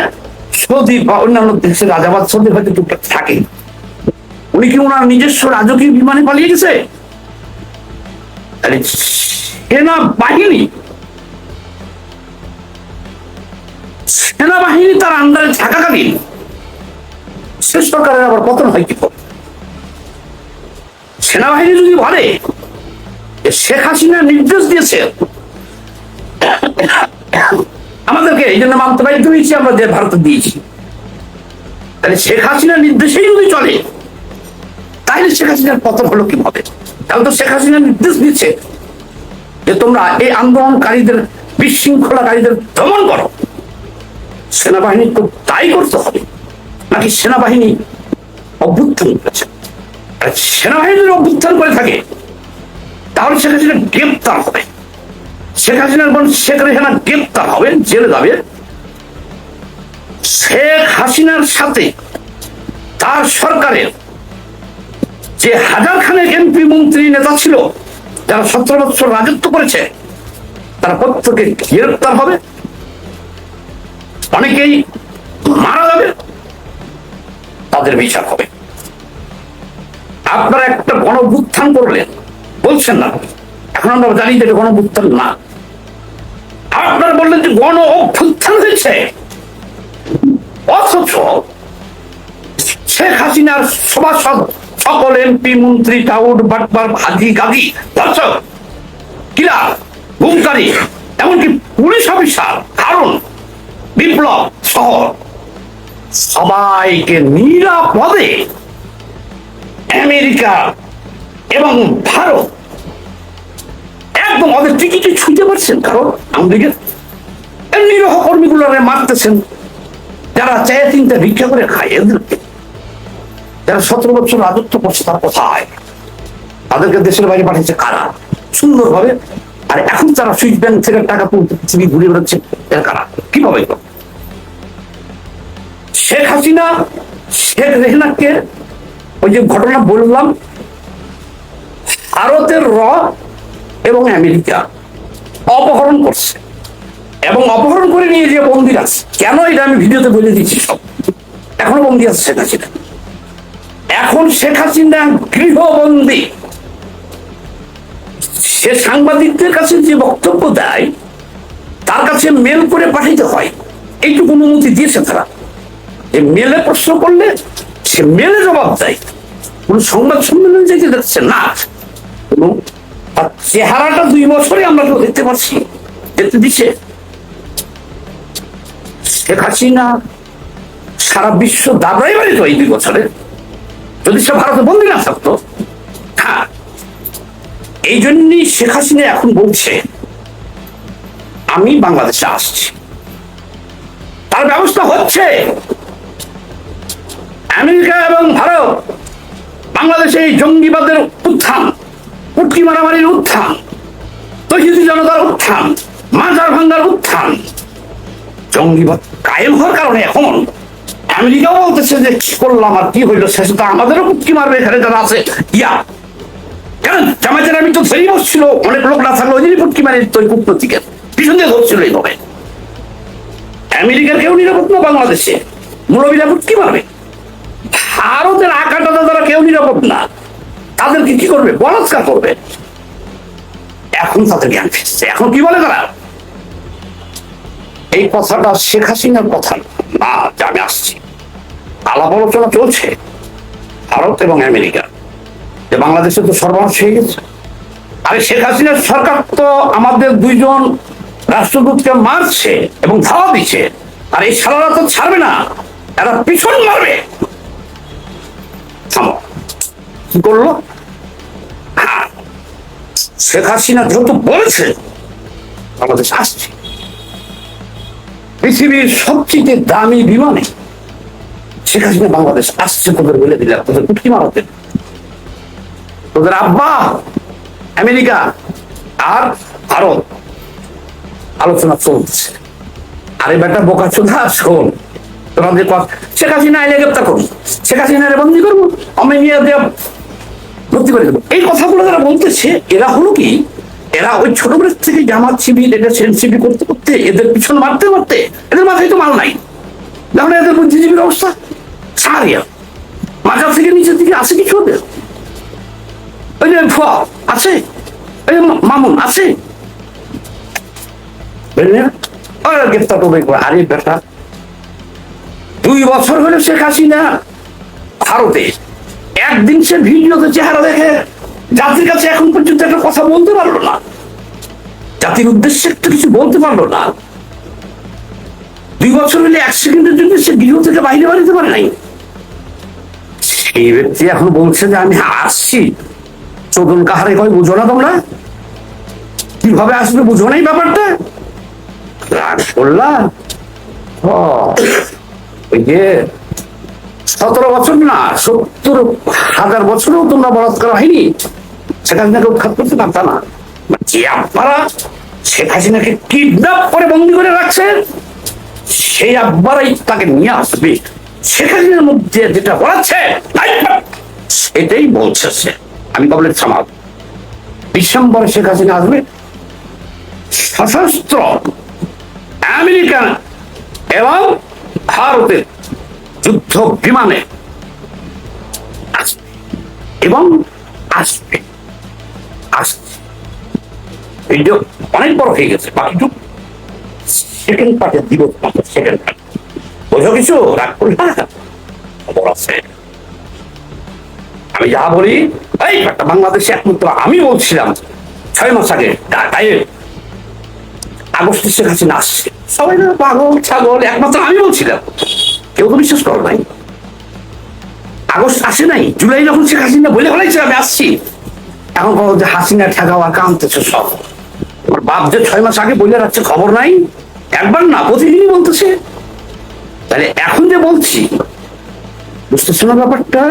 সৌদি বা অন্যান্য দেশের রাজাবাদ সৌদি হয়তো টুকটাক থাকে। উনি কি ওনার নিজস্ব রাজকীয় বিমানে পালিয়ে গেছে? সেনাবাহিনী তার আন্ডারে থাকাকালীন সে সরকারের আবার পতন হয় কি করে? সেনাবাহিনী যদি বলে শেখ হাসিনা নির্দেশ দিয়েছে আমাদেরকে, এই জন্য মানতে বাধ্য হয়েছি, আমরা যে ভারতে দিয়েছি, তাহলে শেখ হাসিনার নির্দেশেই যদি চলে তাহলে শেখ হাসিনার পতন হলো কিভাবে? তাহলে তো শেখ হাসিনা নির্দেশ দিচ্ছে যে তোমরা এই আন্দোলনকারীদের, বিশৃঙ্খলাকারীদের দমন করো। সেনাবাহিনী তো তাই করতে হবে, নাকি সেনাবাহিনী অভ্যুত্থান করেছে? সেনাবাহিনীর অভ্যুত্থান করে থাকে তাহলে শেখ হাসিনা গ্রেপ্তার হবে, শেখ হাসিনার বোন শেখ রেহানা গ্রেপ্তার হবে, জেলে যাবে। শেখ হাসিনার সাথে তার সরকারের যে 1000 খানেক এমপি, মন্ত্রী, নেতা ছিল, যারা 17 বছর রাজত্ব করেছে, তারা প্রত্যেকে গ্রেপ্তার হবে, অনেকেই মারা যাবে, তাদের বিচার হবে। আপনারা একটা গণঅভ্যুত্থান করলেন বলছেন না, এখন আমরা জানি যে এটা গণঅভ্যুত্থান না। আপনারা বললেন যে গণ অভ্যুত্থান হয়েছে, অথচ শেখ হাসিনার সভাসদ সকল এমপি, মন্ত্রী, টাউট, বাটপার, হাজি, গাদি, দর্শক, কিলা, গুমকারী, এমনকি পুলিশ অফিসার, কারণ বিপ্লব সহ সবাইকে নিরাপদে আমেরিকা এবং ভারত একদম ওদের টিকিটে ছুঁতে পারছেন। কারণ আমাদের নিরহ কর্মীগুলোরে মারতেছেন, যারা চায়ে চিন্তা ভিক্ষা করে খায়, এদেরকে যারা 17 বছর রাজত্ব করছে তার কোথায়? তাদেরকে দেশের বাইরে পাঠিয়েছে কারা? সুন্দরভাবে আর এখন তারা সুইস ব্যাংক থেকে টাকা তুলতে পৃথিবী ঘুরে বেড়াচ্ছে, এরা কারা, কিভাবে? শেখ হাসিনা শেখ রেহনাকে ওই যে ঘটনা বললাম, ভারতের এবং আমেরিকা অপহরণ করছে এবং অপহরণ করে নিয়ে যে বন্দি আছে। কেন এটা আমি ভিডিওতে বলে দিচ্ছি সব। এখনো বন্দি আছে শেখ হাসিনা। এখন শেখ হাসিনা গৃহবন্দী। সে সাংবাদিকদের কাছে যে বক্তব্য দেয় তার কাছে মেল করে পাঠাইতে হয়, এইটুকু অনুমতি দিয়েছে তারা। মেলে প্রশ্ন করলে সে মেলে জবাব দেয়, কোন সংবাদ সম্মেলন যেতে দেখছে না। এবং তার চেহারাটা 2 বছরে আমরা তো দেখতে পাচ্ছি, দেখতে দিচ্ছে। শেখ হাসিনা সারা বিশ্ব দাবড়াই বাড়িত এই 2 বছরে, যদি সে ভারতে বন্দী না থাকতো। হ্যাঁ, এই জন্যই শেখ হাসিনা এখন বলছে আমি বাংলাদেশে আসছি, তার ব্যবস্থা হচ্ছে। আমেরিকা এবং ভারত বাংলাদেশে এই জঙ্গিবাদের উত্থান, পুটকি মারামারির উত্থান, তৌহিদি জনতার উত্থান, মাজার ভাঙ্গার উত্থান, জঙ্গিবাদ কায়েম হওয়ার কারণে এখন আমেরিকাও বলতেছে যে কি করলাম আর কি হইলো, শেষে তো আমাদেরও পুটকি মারবে এখানে যারা আছে। কেন জামায়াতের আমি তো ধরেই বসছিল, অনেক লোক না থাকলে ওই জন্যই পুটকি মারে তৈরি কূটনীতিকের পিছন দিয়ে ধরছিল এইভাবে। আমেরিকার কেউ নিরাপদ না বাংলাদেশে, মৌলবীরা পুটকি মারবে। ভারতের আকাটা তারা কেউ নিরাপদ না, তাদেরকে কি করবে? বলাৎকার করবে। এখন তাদের জ্ঞান ফিরছে। এখন কি বলে তারা? এই কথাটা শেখ হাসিনার কথা না যে আমি আসছি। আলাপ আলোচনা চলছে ভারত এবং আমেরিকা, যে বাংলাদেশে তো সর্বনাশ হয়ে গেছে। আরে শেখ হাসিনার সরকার তো আমাদের 2 জন রাষ্ট্রদূতকে মারছে এবং ধাওয়া দিচ্ছে, আর এই সারারা তো ছাড়বে না, এরা পিছন মারবে। কি করলো? শেখ হাসিনা যেহেতু বলেছে বাংলাদেশ আসছে, পৃথিবীর সবচেয়ে দামি বিমানে শেখ হাসিনা বাংলাদেশ আসছে, তোদের বলে দিলে তোদের উঠকি মারাতে, তোদের আব্বা আমেরিকা আর ভারত আলোচনা চলছে। আরে বেটা বোকা চোদা, শোন, তোমাদের শেখ হাসিনা আইলে গ্রেপ্তার করবো, শেখ হাসিনা বন্দি করবো, আমি নিয়ে ভর্তি করে দেবো। এই কথাগুলো যারা বলতেছে এরা হলো কি, এরা ওই ছোটবেলার থেকে জামাত শিবির এটা সেনসিটিভ করতে করতে এদের পিছন মারতে মারতে এদের মাথায় তো মাল নাই। দেখুন এদের বুদ্ধিজীবীর অবস্থা সারিয়া, মাথার থেকে নিচের দিকে আছে কিছু ওদের। ওই যে ফুয়া আছে, ওই মামুন আছে, গ্রেপ্তার করবে। আরে বেটা 2 বছর হলে শেখ হাসিনা ভারতে, একদিন সে ভিডিওতে চেহারা দেখে জাতির কাছে এখন পর্যন্ত একটা কথা বলতে পারলো না, জাতির উদ্দেশ্যে একটা কিছু বলতে পারলো না। 2 বছর হলে 1 সেকেন্ডের জন্য সে গৃহ থেকে বাইরে বাড়িতে পারে নাই। সেই ব্যক্তি এখন বলছে যে আমি আসছি, চোদন কাহারে কয় বুঝো না তোমরা? কিভাবে আসবে বুঝো না এই ব্যাপারটা? রাগ করলাম। ওই যে 17 বছর না 70,000 বছরেও তোমরা বলাৎকার হয়নি, শেখ হাসিনাকে উৎখাত করতে পারতা না। যে আপনারা শেখ হাসিনাকে কিডন্যাপ করে বন্দি করে রাখছেন, সেই আব্বারাই তাকে নিয়ে আসবে। শেখ হাসিনার মধ্যে যেটা বলাচ্ছে এটাই বলছে সে। আমি কবলে থামাব, ডিসেম্বরে শেখ হাসিনা আসবে সশস্ত্র আমেরিকা এবং ভারতের যুদ্ধ বিমানে আসবে এবং আসবে আসছে। ভিডিও অনেক বড় হয়ে গেছে, বাকিটুকু সেকেন্ড পার্টে দিব। সেকেন্ড পার্ট বোঝো কিছু? রাগ করলে খবর আছে। আমি যা বলি এই বাংলাদেশে একমাত্র আমি বলছিলাম 6 মাস আগে আগস্টে শেখ হাসিনা আসছে, সবাই না পাগল ছাগল, একমাত্র আমি বলছিলাম, কেউ তো বিশ্বাস করো নাই। আগস্ট আসে নাই, জুলাই যখন শেখ হাসিনা বলে ফেলাইছে আমি আসছি, এখন বলো যে হাসিনা ঠেকাওয়া কামতেছে সব। আমার বাপ যে 6 মাস আগে বলে রাখছে খবর নাই, একবার না প্রতিদিনই বলতেছে। তাহলে এখন যে বলছি বুঝতেছো না ব্যাপারটা?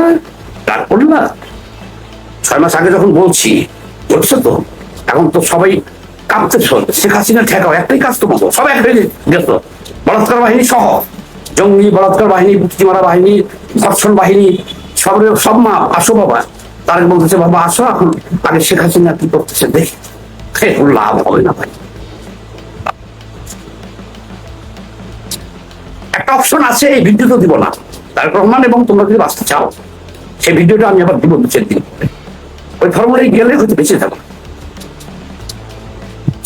রাগ করল না? 6 মাস আগে যখন বলছি বুঝছো তো, এখন তো সবাই কাঁপতেছ, শেখ হাসিনা ঠেকাও, একটাই কাজ তো করবো, সব এক হয়ে গেছ। বলাৎকার বাহিনী সহ, জঙ্গি বলাৎকার বাহিনী, মুক্তিমারা বাহিনী, ধর্ষণ বাহিনী, সব মা আসো বাবা। তার বলতেছে বাবা আসো, এখন আগে শেখ হাসিনা কি করতেছে দেখি, লাভ হবে না ভাই। একটা অপশন আছে, এই ভিডিও তো দিব না, তারেক রহমান, এবং তোমরা যদি বাঁচতে চাও সেই ভিডিওটা আমি আবার দিব 2-4 দিন, ওই ফর্মুলায় গেলে হয়তো বেঁচে থাকো।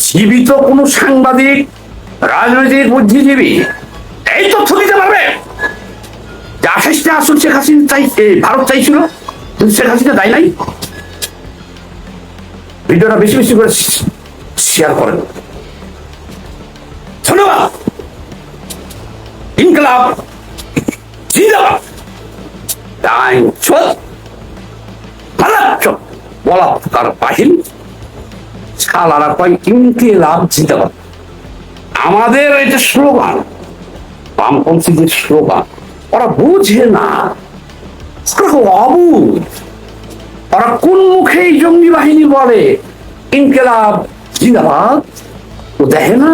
জীবিত কোন সাংবাদিক, রাজনৈতিক বুদ্ধিজীবী এই তথ্য দিতে পারবে যে 28টা আসন শেখ হাসিনা ভারত চাইছিল, কিন্তু শেখ হাসিনা দেয় নাই? ভিডিওটা বেশি বেশি করে শেয়ার করেন। ধন্যবাদ। ইনকলাব জিন্দাবাদ। টাইম চল মারাত্মক বলাৎকার বাহিনী ছালারা কয় ইনকলাব জিন্দাবাদ। আমাদের এটা স্লোগান, বামপন্থীদের স্লোগান। ওরা বুঝে না, অবুঝ। ওরা কোন মুখে এই জঙ্গি বাহিনী বলে ইনকলাব জিন্দাবাদ? ও দেখে না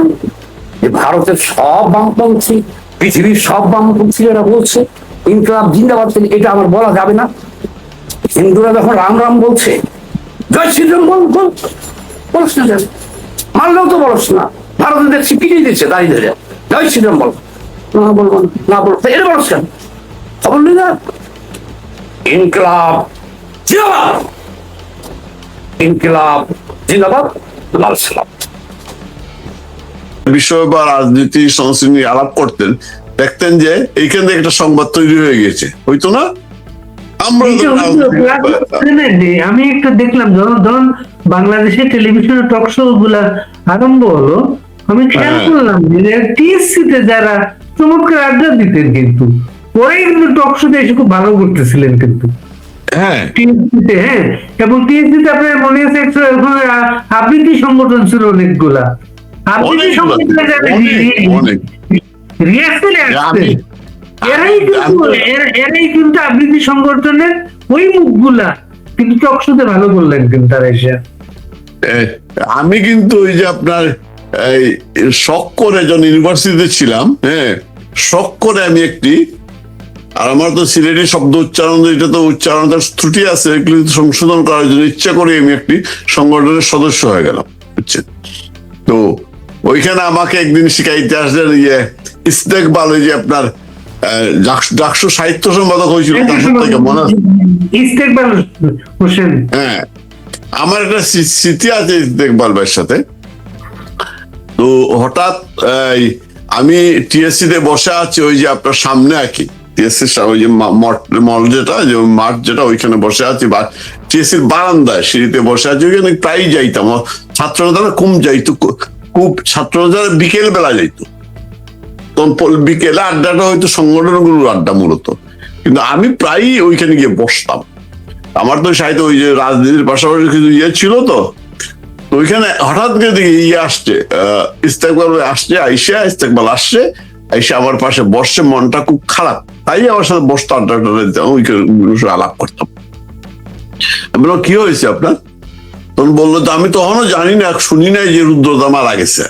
যে ভারতের সব বামপন্থী, পৃথিবীর সব বামপন্থী এরা বলছে ইনকলাব জিন্দাবাদ। এটা আমার বলা যাবে না? হিন্দুরা যখন রাম রাম বলছে, জয় শ্রীরাম বল বল, বলস না, যাবে মানলেও তো বলস না। ভারতে দেখছি পিটিয়ে দিচ্ছে দাঁড়িয়ে ধরে, জয় শ্রীরাম বল, না বলবো না বলবো, এটা বলস কেন? খবর নেই না? ইনকলাব জিন্দাবাদ, ইনকলাব জিন্দাবাদ, লাল সালাম। বিষয় বা রাজনীতি সংস্কৃতি নিয়ে আলাপ করতেন, দেখতেন যে এইখান থেকে একটা সংবাদ তৈরি হয়ে গেছে, হইতো না? আমরা আমি একটা দেখলাম, ধরুন বাংলাদেশের টেলিভিশনে টক শো গুলা আরম্ভ হলো, আমি খেয়াল করলাম যে টিএসসি তে যারা চমৎকার আড্ডা দিতেন, কিন্তু পরে কিন্তু টক শোতে এসে খুব ভালো করতেছিলেন কিন্তু। হ্যাঁ, হ্যাঁ, এবং টিএসসি তে আপনার মনে আছে আবৃত্তি সংগঠন ছিল অনেকগুলা, আবৃত্তি সংগঠনে যারা রিহার্সালে আসছে এরাই কিন্তু আবৃত্তি সংগঠনের ওই মুখগুলা কিন্তু টকশোতে ভালো করলেন কিন্তু তারা এসে। আমি কিন্তু ওই যে আপনার শখ করে যখন ইউনিভার্সিটিতে ছিলাম, হ্যাঁ, শখ করে আমি একটি, আর আমার তো সিলেটি শব্দ উচ্চারণ, এটা তো উচ্চারণের ত্রুটি আছে, এগুলো সংশোধন করার জন্য ইচ্ছা করে আমি একটি সংগঠনের সদস্য হয়ে গেলাম, বুঝছেন? তো ওইখানে আমাকে একদিন শিখাইতে আসলেন ইস্তেকবাল, ওই যে আপনার ডাকসু সাহিত্য সম্পাদক হয়েছিল, মনে আছে? হ্যাঁ, আমার একটা স্মৃতি আছে ইস্তেকবাল ভাইয়ের সাথে। তো হঠাৎ আমি টিএসসি তে বসে আছি, ওই যে আপনার সামনে আর কি টিএসসির ওই যে মল যেটা, যে মাঠ যেটা, ওইখানে বসে আছি, বা টিএসসির বারান্দায় সিঁড়িতে বসে আছি, ওইখানে প্রায় যাইতাম। ছাত্ররা তারা কম যাইতো, খুব ছাত্ররা যারা বিকেল বেলা যাইতো, তখন বিকেলে আড্ডাটা হয়তো সংগঠনগুলোর আড্ডা মূলত, কিন্তু আমি প্রায়ই ওইখানে গিয়ে বসতাম। আমার তো সাহিত্য ওই যে রাজনীতির পাশাপাশি কিছু ছিল, তো ওইখানে হঠাৎ করে দেখি আসছে, ইস্তেকবাল আসছে, ইস্তেকবাল আসছে, আইসে আমার পাশে বসছে, মনটা খুব খারাপ, তাই আমার সাথে বসতো, আড্ডা দিতাম, ওইখানে আলাপ করতাম। আমি বললাম কি হয়েছে আপনার? তখন বললো, তো আমি তখনও জানি না, শুনি নাই যে রুদ্রদা মারা গেছে।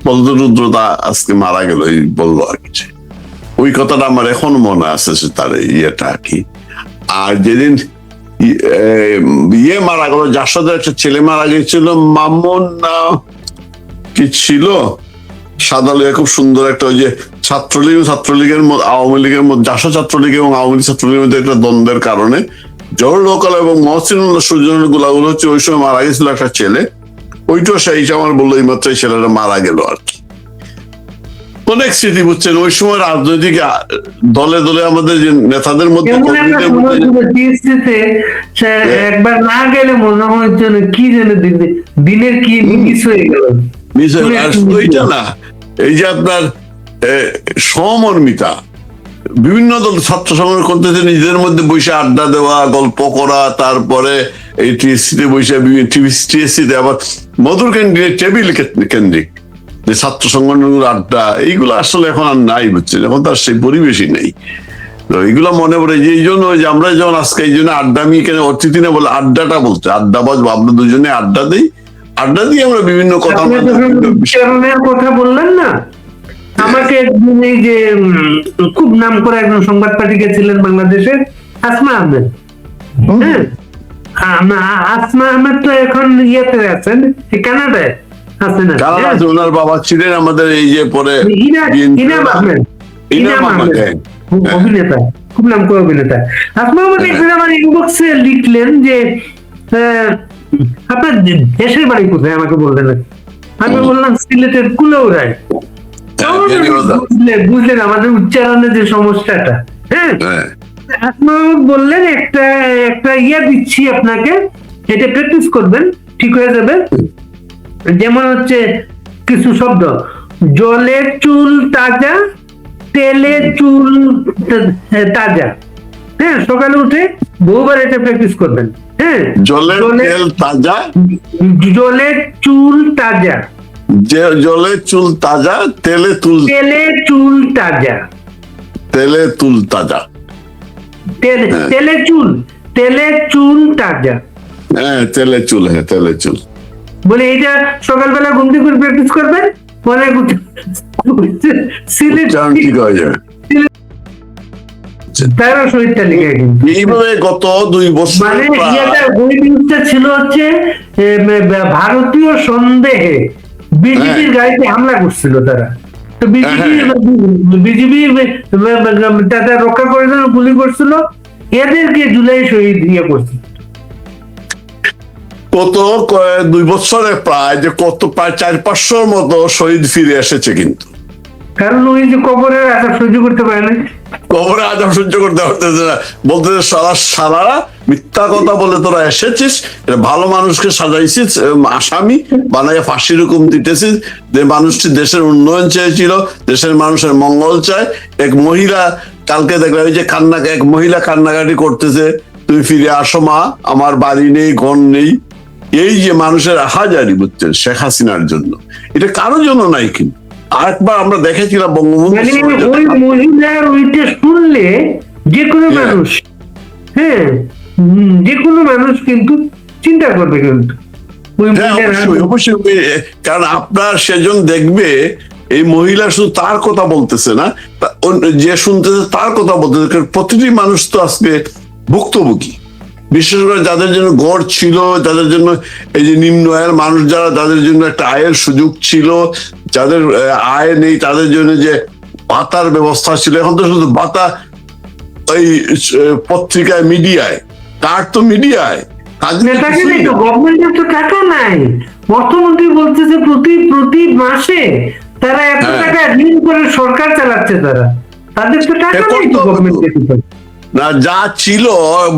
বলতো রুদ্রদা আজকে মারা গেল, বললো আর কিছু। ওই কথাটা আমার এখন মনে আছে, তার ইয়েটা আর কি। আর যেদিন মারা গেল, যার সাথে একটা ছেলে মারা গেছিল, মামুন না কি ছিল, সাদালে, খুব সুন্দর একটা, ওই যে ছাত্রলীগের আওয়ামী লীগের মধ্যে, জাসদ ছাত্রলীগ এবং আওয়ামী লীগ ছাত্রলীগের মধ্যে একটা দ্বন্দ্বের কারণে জহর লোকাল এবং মহসিনুল্লাহ সুজনের গোলাগুলো হচ্ছে, ওই সময় মারা গেছিল একটা ছেলে। ওইটা সেই আমার বললো এই মাত্র ছেলেটা মারা গেল আর কি। অনেক স্মৃতি, বুঝছেন? ওই সময় রাজনৈতিক দলে দলে আমাদের যে নেতাদের মধ্যে একবার না গেলে মনে হচ্ছে কি যেন দিনের কি মিস হয়ে গেল, মিস হয়ে গেল। ওইটা না, এই যে আপনার সমর্মিতা, বিভিন্ন দল ছাত্র সংগঠন করতেছে, নিজেদের মধ্যে বসে আড্ডা দেওয়া, গল্প করা, তারপরে এই টিএসসিতে বসে, টিএসসিতে আবার মধুর ক্যান্ডিডেট টেবিল কেন্দ্রিক যে ছাত্র সংগঠনগুলো আড্ডা, এইগুলো আসলে এখন আর নাই, বুঝছেন? এখন তার সেই পরিবেশই নেই। তো এইগুলো মনে পড়ে যে এই জন্য যে আমরা যখন আজকে এই জন্য আড্ডা, আমি এখানে অতিথি না বলে আড্ডাটা বলছে, আড্ডা বাজবো, আমরা দুজনে আড্ডা দিই, আড্ডা দিয়ে আমরা বিভিন্ন কথা আপনি যখন উচ্চারণের কথা বললেন না, আমাকে একদিন এই যে খুব নাম করে একজন সংবাদ পাঠিয়ে ছিলেন বাংলাদেশের, আসমা আহমেদ। হ্যাঁ, আসমা আহমেদ তো এখন ইয়েতে আছেন, কানাডায় আছেন। কানাডাতে ওনার বাবা ছিলেন আমাদের এই যে পরে ইনাম আহমেদ, ইনাম আহমেদ, হ্যাঁ। অভিনেতা, খুব নাম করে অভিনেতা। আসমা আহমেদ একদিন আমার ইনবক্সে লিখলেন যে আপনার দেশের বাড়ি কোথায়, আমাকে বললেন। আমি বললাম সিলেটের কুলাউড়ায়। বুঝলেন আমাদের উচ্চারণের যে সমস্যাটা। হ্যাঁ, আসমা বললেন একটা ইয়া দিচ্ছি আপনাকে, এটা প্র্যাকটিস করবেন, ঠিক হয়ে যাবে। যেমন হচ্ছে কিছু শব্দ, জলের চুল তাজা, তেলে চুল তাজা। হ্যাঁ, সকালে উঠে বহুবার এটা প্র্যাকটিস করবেন। হ্যাঁ, জলের তেল তাজা, জলের চুল তাজা, জলের চুল তাজা, তেলে চুল তাজা, তেলে চুল তাজা, তেলে চুল তাজা। হ্যাঁ, তেলে চুল, হ্যাঁ তেলে চুল। বলে এইটা সকালবেলা ঘুম থেকে প্র্যাকটিস করবেন, পরে সিলেট ঠিক হয়ে যাবে। তারা শহীদটা লিখে কিন্তু এইভাবে গত 2 বছর মানে ওই নিউজটা ছিল হচ্ছে ভারতীয় সন্দেহে বিজেপির গাড়িতে হামলা করছিল তারা। তো বিজেপি তাদের রক্ষা করে জন্য গুলি করছিল, এদেরকে জুলাই শহীদ ইয়ে করছিল। কত 2 বছরে প্রায় 400-500 মতো শহীদ ফিরে এসেছে, কিন্তু কারণ ওই যে কবরের আজাব সহ্য করতে পারে না, কবরে আজাব সহ্য করতে পারতেছে না, বলতেছে সারা মিথ্যা কথা বলে তোরা এসেছিস, ভালো মানুষকে সাজাইছিস আসামি বানাইয়া ফাঁসির হুকুম দিতেছিস, যে মানুষটি দেশের উন্নয়ন চেয়েছিল, দেশের মানুষের মঙ্গল চায়। এক মহিলা কালকে দেখলাম ওই যে এক মহিলা কান্নাকাটি করতেছে, তুমি ফিরে আসো মা, আমার বাড়ি নেই, ঘর নেই। এই যে মানুষের হাজারি, বুঝছেন, শেখ হাসিনার জন্য, এটা কারোর জন্য নাই। কিন্তু আরেকবার আমরা দেখেছিলাম বঙ্গবন্ধু, ওই মহিলার ওইটা শুনলে যে কোনো মানুষ, হ্যাঁ যে কোনো মানুষ কিন্তু চিন্তা করবে। কিন্তু অবশ্যই, কারণ আপনার সেজন দেখবে এই মহিলা শুধু তার কথা বলতেছে না, যে শুনতেছে তার কথা বলতেছে। প্রতিটি মানুষ তো আজকে ভুক্তভোগী, বিশেষ করে যাদের জন্য গড় ছিল, যাদের জন্য এই যে নিম্ন আয়ের মানুষ যারা, তাদের জন্য একটা আয়ের সুযোগ ছিল, যাদের আয় নেই তাদের জন্য যে ভাতার ব্যবস্থা ছিল, এখন তো শুধু ভাতা ওই পত্রিকায়, মিডিয়ায়, কার তো মিডিয়ায়। গভর্নমেন্টের তো টাকা নাই, অর্থমন্ত্রী বলতেছে প্রতি মাসে তারা এত টাকা ঋণ করে সরকার চালাচ্ছে, তাদের তো টাকা নেই গভর্নমেন্টের। না, যা ছিল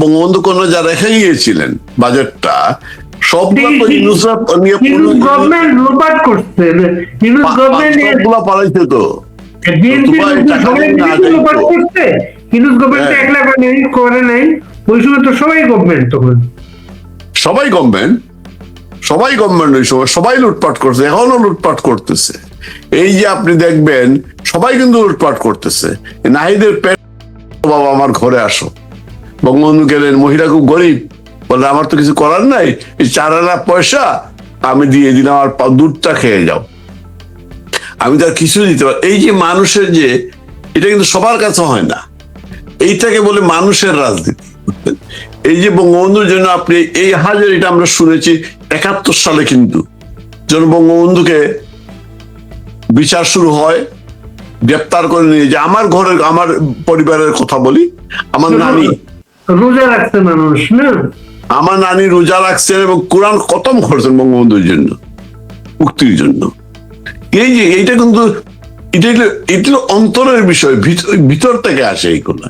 বঙ্গবন্ধু কন্যা যা রেখে গিয়েছিলেন বাজেটটা, সবগুলো গভর্নমেন্ট লোপাট করছে, সবগুলো পালাইছে তো। করে নাই ওই সময় তো সবাই গভর্নমেন্ট, তখন সবাই গভর্নমেন্ট ওই সময় সবাই লুটপাট করছে, এখনো লুটপাট করতেছে। এই যে আপনি দেখবেন সবাই কিন্তু লুটপাট করতেছে। নাহিদের পেট, বাবা আমার ঘরে আসো, বঙ্গবন্ধু গেলেন, মহিলা খুব গরিব, বলে আমার তো কিছু করার নাই, এই 4 আনা পয়সা আমি দিয়ে দিলাম, আর দুধটা খেয়ে যাও, আমি তার কিছু দিতে পারি। এই যে মানুষের যে, এটা কিন্তু সবার কাছে হয় না, এইটাকে বলে মানুষের রাজনীতি। এই যে বঙ্গবন্ধুর জন্য আপনি এই হাজারিটা আমরা শুনেছি 71 সালে, কিন্তু যখন বঙ্গবন্ধুকে বিচার শুরু হয়, গ্রেপ্তার করে নিয়ে যে, আমার ঘরের, আমার পরিবারের কথা বলি, আমার নানি রোজা রাখছে মানুষ না, আমার নানি রোজা রাখছেন এবং কোরআন খতম করছেন বঙ্গবন্ধুর জন্য, মুক্তির জন্য। এই যে এইটা কিন্তু এটা অন্তরের বিষয়, ভিতর থেকে আসে এইগুলো।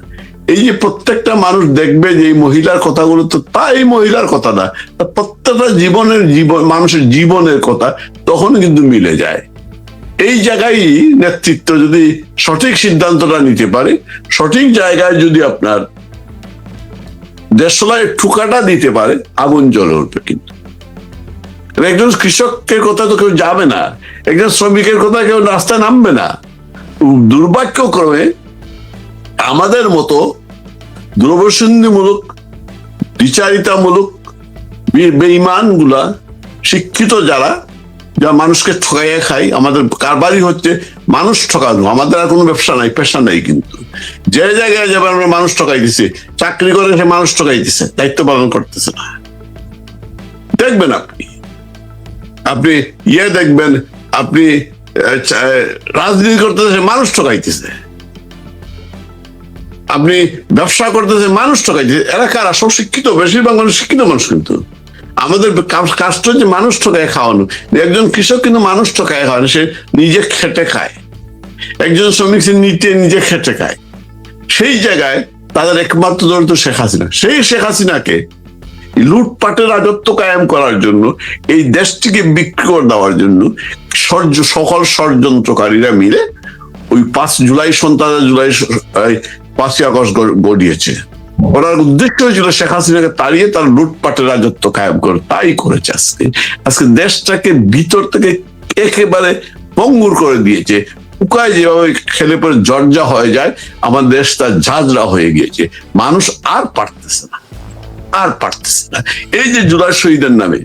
এই যে প্রত্যেকটা মানুষ দেখবে যে এই মহিলার কথাগুলো তো এই মহিলার কথা না, প্রত্যেকটা মানুষের জীবনের কথা তখন কিন্তু মিলে যায়। এই জায়গায় নেতৃত্ব যদি সঠিক সিদ্ধান্তটা নিতে পারে, সঠিক জায়গায় যদি আপনার দেশলায় ঠুকাটা দিতে পারে, আগুন জ্বলে উঠবে। কিন্তু একজন কৃষকের কথা তো কেউ যাবে না, একজন শ্রমিকের কথা কেউ রাস্তায় নামবে না। দুর্ভাগ্যক্রমে আমাদের মতো দ্রব্যসন্ধিমূলক, বিচারিতামূলক বেঈমান গুলা শিক্ষিত যারা মানুষকে ঠকাইয়া খাই, আমাদের কারবারই হচ্ছে মানুষ ঠকানো। আমাদের আর কোনো ব্যবসা নাই, পেশা নাই, কিন্তু যে জায়গায় যাবে আমরা মানুষ ঠকাই দিছি, চাকরি করে সে মানুষ ঠকাই দিছে, দায়িত্ব পালন করতেছে না। দেখবেন আপনি দেখবেন, আপনি রাজনীতি করতেছে মানুষ ঠকাইতেছে, আপনি ব্যবসা করতেছে মানুষ ঠকাইতেছে। এলাকার আসল শিক্ষিত, বেশিরভাগ মানুষ শিক্ষিত মানুষ, কিন্তু আমাদের কাজটা হচ্ছে মানুষ ঠকায় খাওয়ানো। একজন কৃষক কিন্তু মানুষ ঠকায় খাওয়ানো, সে নিজে খেটে খায়। একজন শ্রমিক সে নিজে খেটে খায়। সেই জায়গায় তাদের একমাত্র দল তো শেখ হাসিনা। সেই শেখ হাসিনাকে লুটপাটের রাজত্ব কায়েম করার জন্য, এই দেশটিকে বিক্রি করে দেওয়ার জন্য সকল ষড়যন্ত্রকারীরা মিলে ওই 5 জুলাই 5ই আগস্ট গড়িয়েছে। ওনার উদ্দেশ্য হয়েছিল শেখ হাসিনাকে তাড়িয়ে তার লুটপাটের রাজত্ব কায়েম করে, তাই করেছে। আজকে দেশটাকে ভিতর থেকে একেবারে পঙ্গুর করে দিয়েছে। পোকায় যেভাবে খেলে পরে জর্জা হয়ে যায়, আমার দেশটা ঝাঁঝরা হয়ে গিয়েছে। মানুষ আর পারতেছে না। এই যে জুলাই শহীদের নামে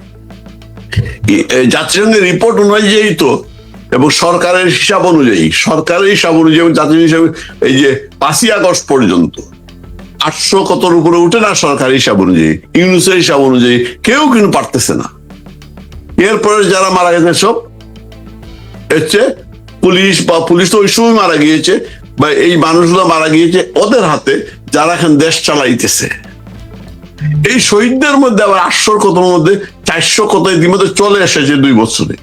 জাতিসংঘের রিপোর্ট অনুযায়ী তো, এবং সরকারের হিসাব অনুযায়ী জাতির হিসাবে, এই যে 5ই আগস্ট পর্যন্ত 800 কতর উপরে উঠে না সরকারি হিসাব অনুযায়ী, ইউনুসের হিসাব অনুযায়ী কেউ কিন্তু পারতেছে না। এরপরে যারা মারা গেছে সব হচ্ছে পুলিশ তো ওই সময় মারা গিয়েছে, বা এই মানুষগুলো মারা গিয়েছে ওদের হাতে, যারা এখন দেশ চালাইতেছে। এই শহীদদের মধ্যে আবার 800 কতর মধ্যে 400 কত ইতিমধ্যে চলে এসেছে 2 বছরে।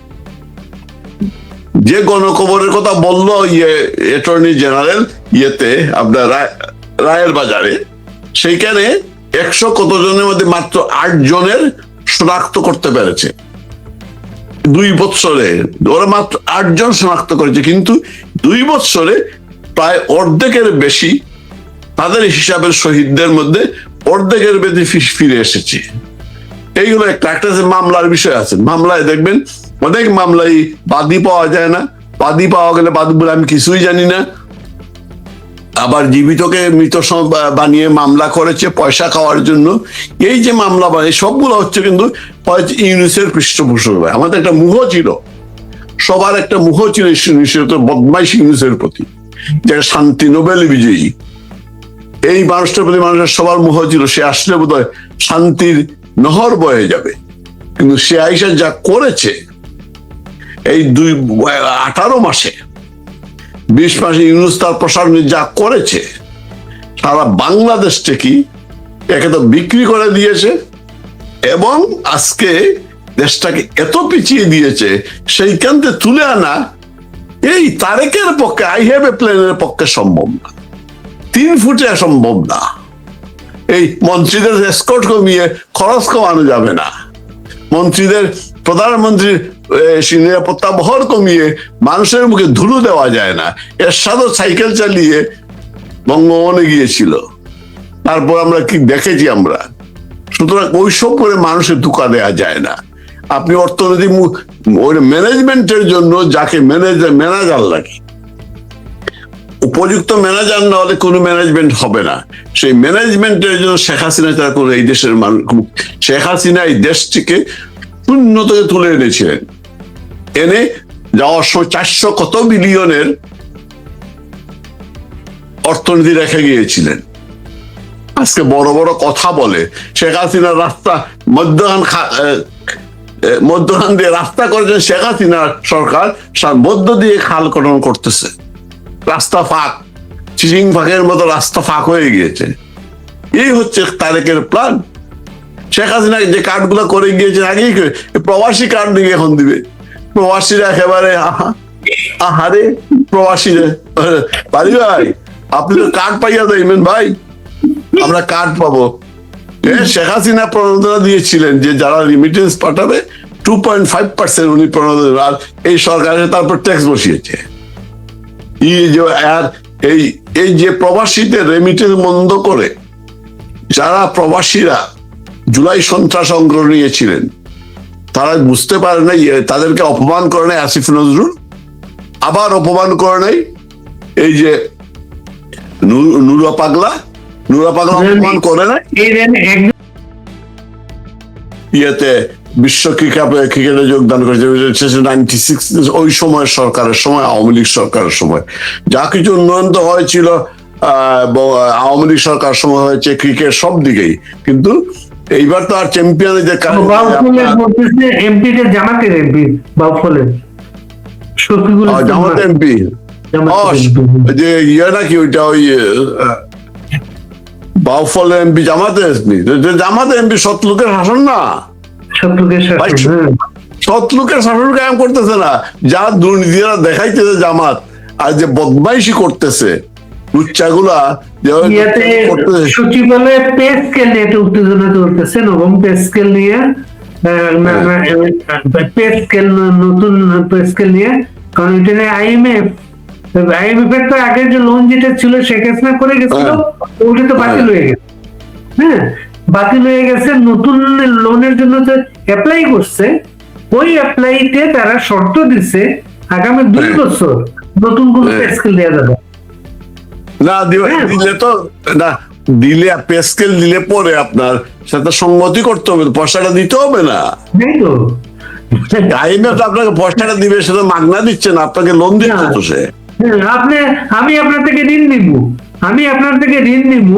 যে গণকবরের কথা বললো অ্যাটর্নি জেনারেল আপনার রায়ের বাজারে, সেইখানে 100 কত জনের মধ্যে মাত্র 8 জনের শনাক্ত করতে পেরেছে 2 বছরে। ওরা মাত্র 8 জন শনাক্ত করেছে, কিন্তু 2 বছরে প্রায় অর্ধেকের বেশি তাদের হিসাবের শহীদদের মধ্যে অর্ধেকের বেশি ফিরে এসেছে। এইগুলো একটা মামলার বিষয় আছে। মামলায় দেখবেন অনেক মামলায় বাদী পাওয়া যায় না। বাদী পাওয়া গেলে বাদী বলে আমি কিছুই জানি না, আবার জীবিতকে মৃত বানিয়ে মামলা করেছে পয়সা খাওয়ার জন্য। এই যে মামলা বানিয়ে সবগুলো হচ্ছে কিন্তু ইউনুসের পৃষ্ঠপোষকতা। আমাদের একটা মুহ ছিল, সবার একটা মুহ ছিল বদমাইশ ইউনুসের প্রতি, যে শান্তি নোবেল বিজয়ী। এই মানুষটার প্রতি মানুষের সবার মুহ ছিল, সে আসলে বোধহয় শান্তির নহর বয়ে যাবে। কিন্তু সে আইসা যা করেছে এই 18 মাসে, 20 মাসে ইউনুস তার প্রসার যা করেছে, সারা বাংলাদেশটা কি একে তো বিক্রি করে দিয়েছে, এবং আজকে দেশটাকে এত পিছিয়ে দিয়েছে, সেইখান থেকে তুলে আনা এই তারেকের পক্ষে, আই হ্যাভ এ প্ল্যানের পক্ষে সম্ভব না। 3 ফুটে সম্ভব না। এই মন্ত্রীদের এসকর্ট কমিয়ে খরচ কমানো যাবে না। মন্ত্রীদের, প্রধানমন্ত্রীর নিরাপত্তা বহর কমিয়ে মানুষের মুখে ধুলো দেওয়া যায় না। এরশাদও সাইকেল চালিয়ে বঙ্গভবনে গিয়েছিল, তারপর আমরা কি দেখেছি আমরা। সুতরাং ওইসব করে মানুষের ধোঁকা দেওয়া যায় না। আপনি অর্থনৈতিক ম্যানেজমেন্টের জন্য যাকে ম্যানেজার লাগে, উপযুক্ত ম্যানেজার না হলে কোনো ম্যানেজমেন্ট হবে না। সেই ম্যানেজমেন্টের জন্য শেখ হাসিনা তারা করে এই দেশের মানুষ, শেখ হাসিনা এই দেশটিকে শূন্য থেকে তুলে এনেছিলেন। এনে যাওয়ার সময় 400 কত বিলিয়নের অর্থনীতি রেখে গিয়েছিলেন। আজকে বড় বড় কথা বলে শেখ হাসিনার রাস্তা মধ্যখান দিয়ে রাস্তা করেছেন শেখ হাসিনা সরকার, মধ্য দিয়ে খাল খনন করতেছে। রাস্তা ফাঁক, চিচিং ফাঁকের মতো রাস্তা ফাঁক হয়ে গিয়েছে। এই হচ্ছে তারেকের প্ল্যান। শেখ হাসিনা যে কার্ডগুলো করে গিয়েছে আগেই, প্রবাসী কার্ড নিয়ে এখন দিবে। প্রবাসীরা একেবারে আহারে, প্রবাসীরা বাড়ি ভাই আপনি তো কার্ড পাইয়া দেবেন ভাই, আমরা কার্ড পাবো। শেখ হাসিনা প্রণোদনা দিয়েছিলেন যে যারা রিমিটেন্স পাঠাবে 2.5% উনি প্রণোদনা, আর এই সরকার তারপর ট্যাক্স বসিয়েছে। আর এই যে প্রবাসীদের রেমিটেন্স বন্ধ করে যারা প্রবাসীরা জুলাই সন্ত্রাস অঙ্গ নিয়েছিলেন, তারা বুঝতে পারে নাই, তাদেরকে অপমান করে নাই আসিফ নজরুল, আবার অপমান করে নাই এই যে নুরা পাগলা অপমান করে নাই। ইয়েতে বিশ্ব ক্রিকেটে যোগদান করেছে 96 ওই সময় সরকারের সময়, আওয়ামী লীগ সরকারের সময় যা কিছু উন্নয়ন তো হয়েছিল আওয়ামী লীগ সরকার সময় হয়েছে ক্রিকেট সব দিকেই, কিন্তু এইবার তো আর চ্যাম্পিয়ন এমপি জামাতের এমপি বাউফলের শফিকুল জামাত এমপি যে ইয়ে নাকি ওইটা ওই বাউফল এমপি জামাতের এমপি, জামাতের এমপি সৎলোকের শাসন না, শত্রুকের শাসন, সৎলোকের শাসন কায়েম করতেছে না, যা দুর্নীতিরা দেখাইতেছে জামাত আর যে বদমাইশি করতেছে লুচ্চাগুলা সচিবালয়ে পে স্কেল নিয়ে একটা উত্তেজনা চলতেছে, নবম পে স্কেল নিয়ে, পে স্কেল নতুন পে স্কেল নিয়ে, কারণ এটা নিয়ে আইএমএফ এর তো আগে যে লোন যেটা ছিল শেখ হাসিনা করে গেছিল ওটা তো বাতিল হয়ে গেছে। হ্যাঁ, বাতিল হয়ে গেছে, নতুন লোনের জন্য যে অ্যাপ্লাই করছে ওই অ্যাপ্লাইতে তারা শর্ত দিচ্ছে আগামী 2 বছর নতুন কোন পে স্কেল দেওয়া যাবে না, দিলে তো না, দিলে পে স্কেল দিলে পরে আপনার সাথে সংগতি করতে হবে, পয়সাটা দিতে হবে না, তাই তো। আইএমএফ আপনাকে পয়সাটা দিবে, সেটা মাগনা দিচ্ছে না, আপনাকে লোন দিচ্ছে তো সে। আমি আপনার থেকে ঋণ নিব,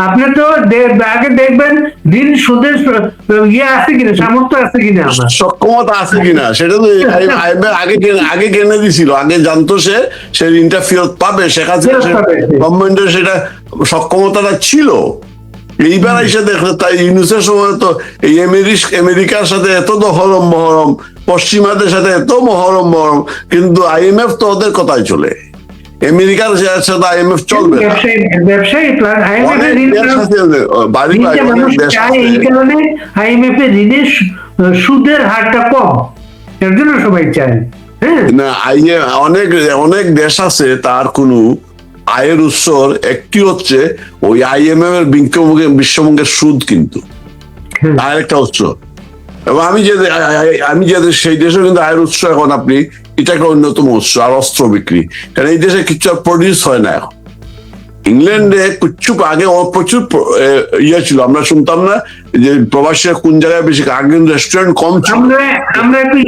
আপনি তো আগে দেখবেন ঋণ শোধের ইয়ে আছে কিনা, সামর্থ্য আছে কিনা, আমার সক্ষমতা আছে কিনা, সেটা তো আগে কিনে দিছিল, আগে জানতো সে ঋণটা ফেরত পাবে, গভর্নমেন্টের সেটা সক্ষমতাটা ছিল। এইবার এসে দেখলে তাই ইউনুসের সময় তো এই আমেরিকার সাথে এত মহরম, পশ্চিমাদের সাথে এত মহরম, কিন্তু আইএমএফ তো ওদের কথাই চলে, আমেরিকার সাথে আইএমএফ চলবে না। আইএমএফ এর ঋণের সুদের হারটা কম, এর জন্য সবাই চায়। না, অনেক দেশ আছে তার কোনো আয়ের উৎসর একটি হচ্ছে ওই আইএমএফ এর বিশ্ববঙ্গের সুদ, কিন্তু আরেকটা উৎস, এবং আমি যে সেই দেশে কিন্তু আয়ের উৎস এখন আপনি এটা একটা অন্যতম উৎস, আর অস্ত্র বিক্রি, কারণ এই দেশে কিছু প্রডিউস হয় না এখন। ইংল্যান্ডে কিছু আগে প্রচুর ইয়ে ছিল, আমরা শুনতাম না যে প্রবাসীরা কোন জায়গায় বেশি, আগে রেস্টুরেন্ট কম ছিল। আমরা একটু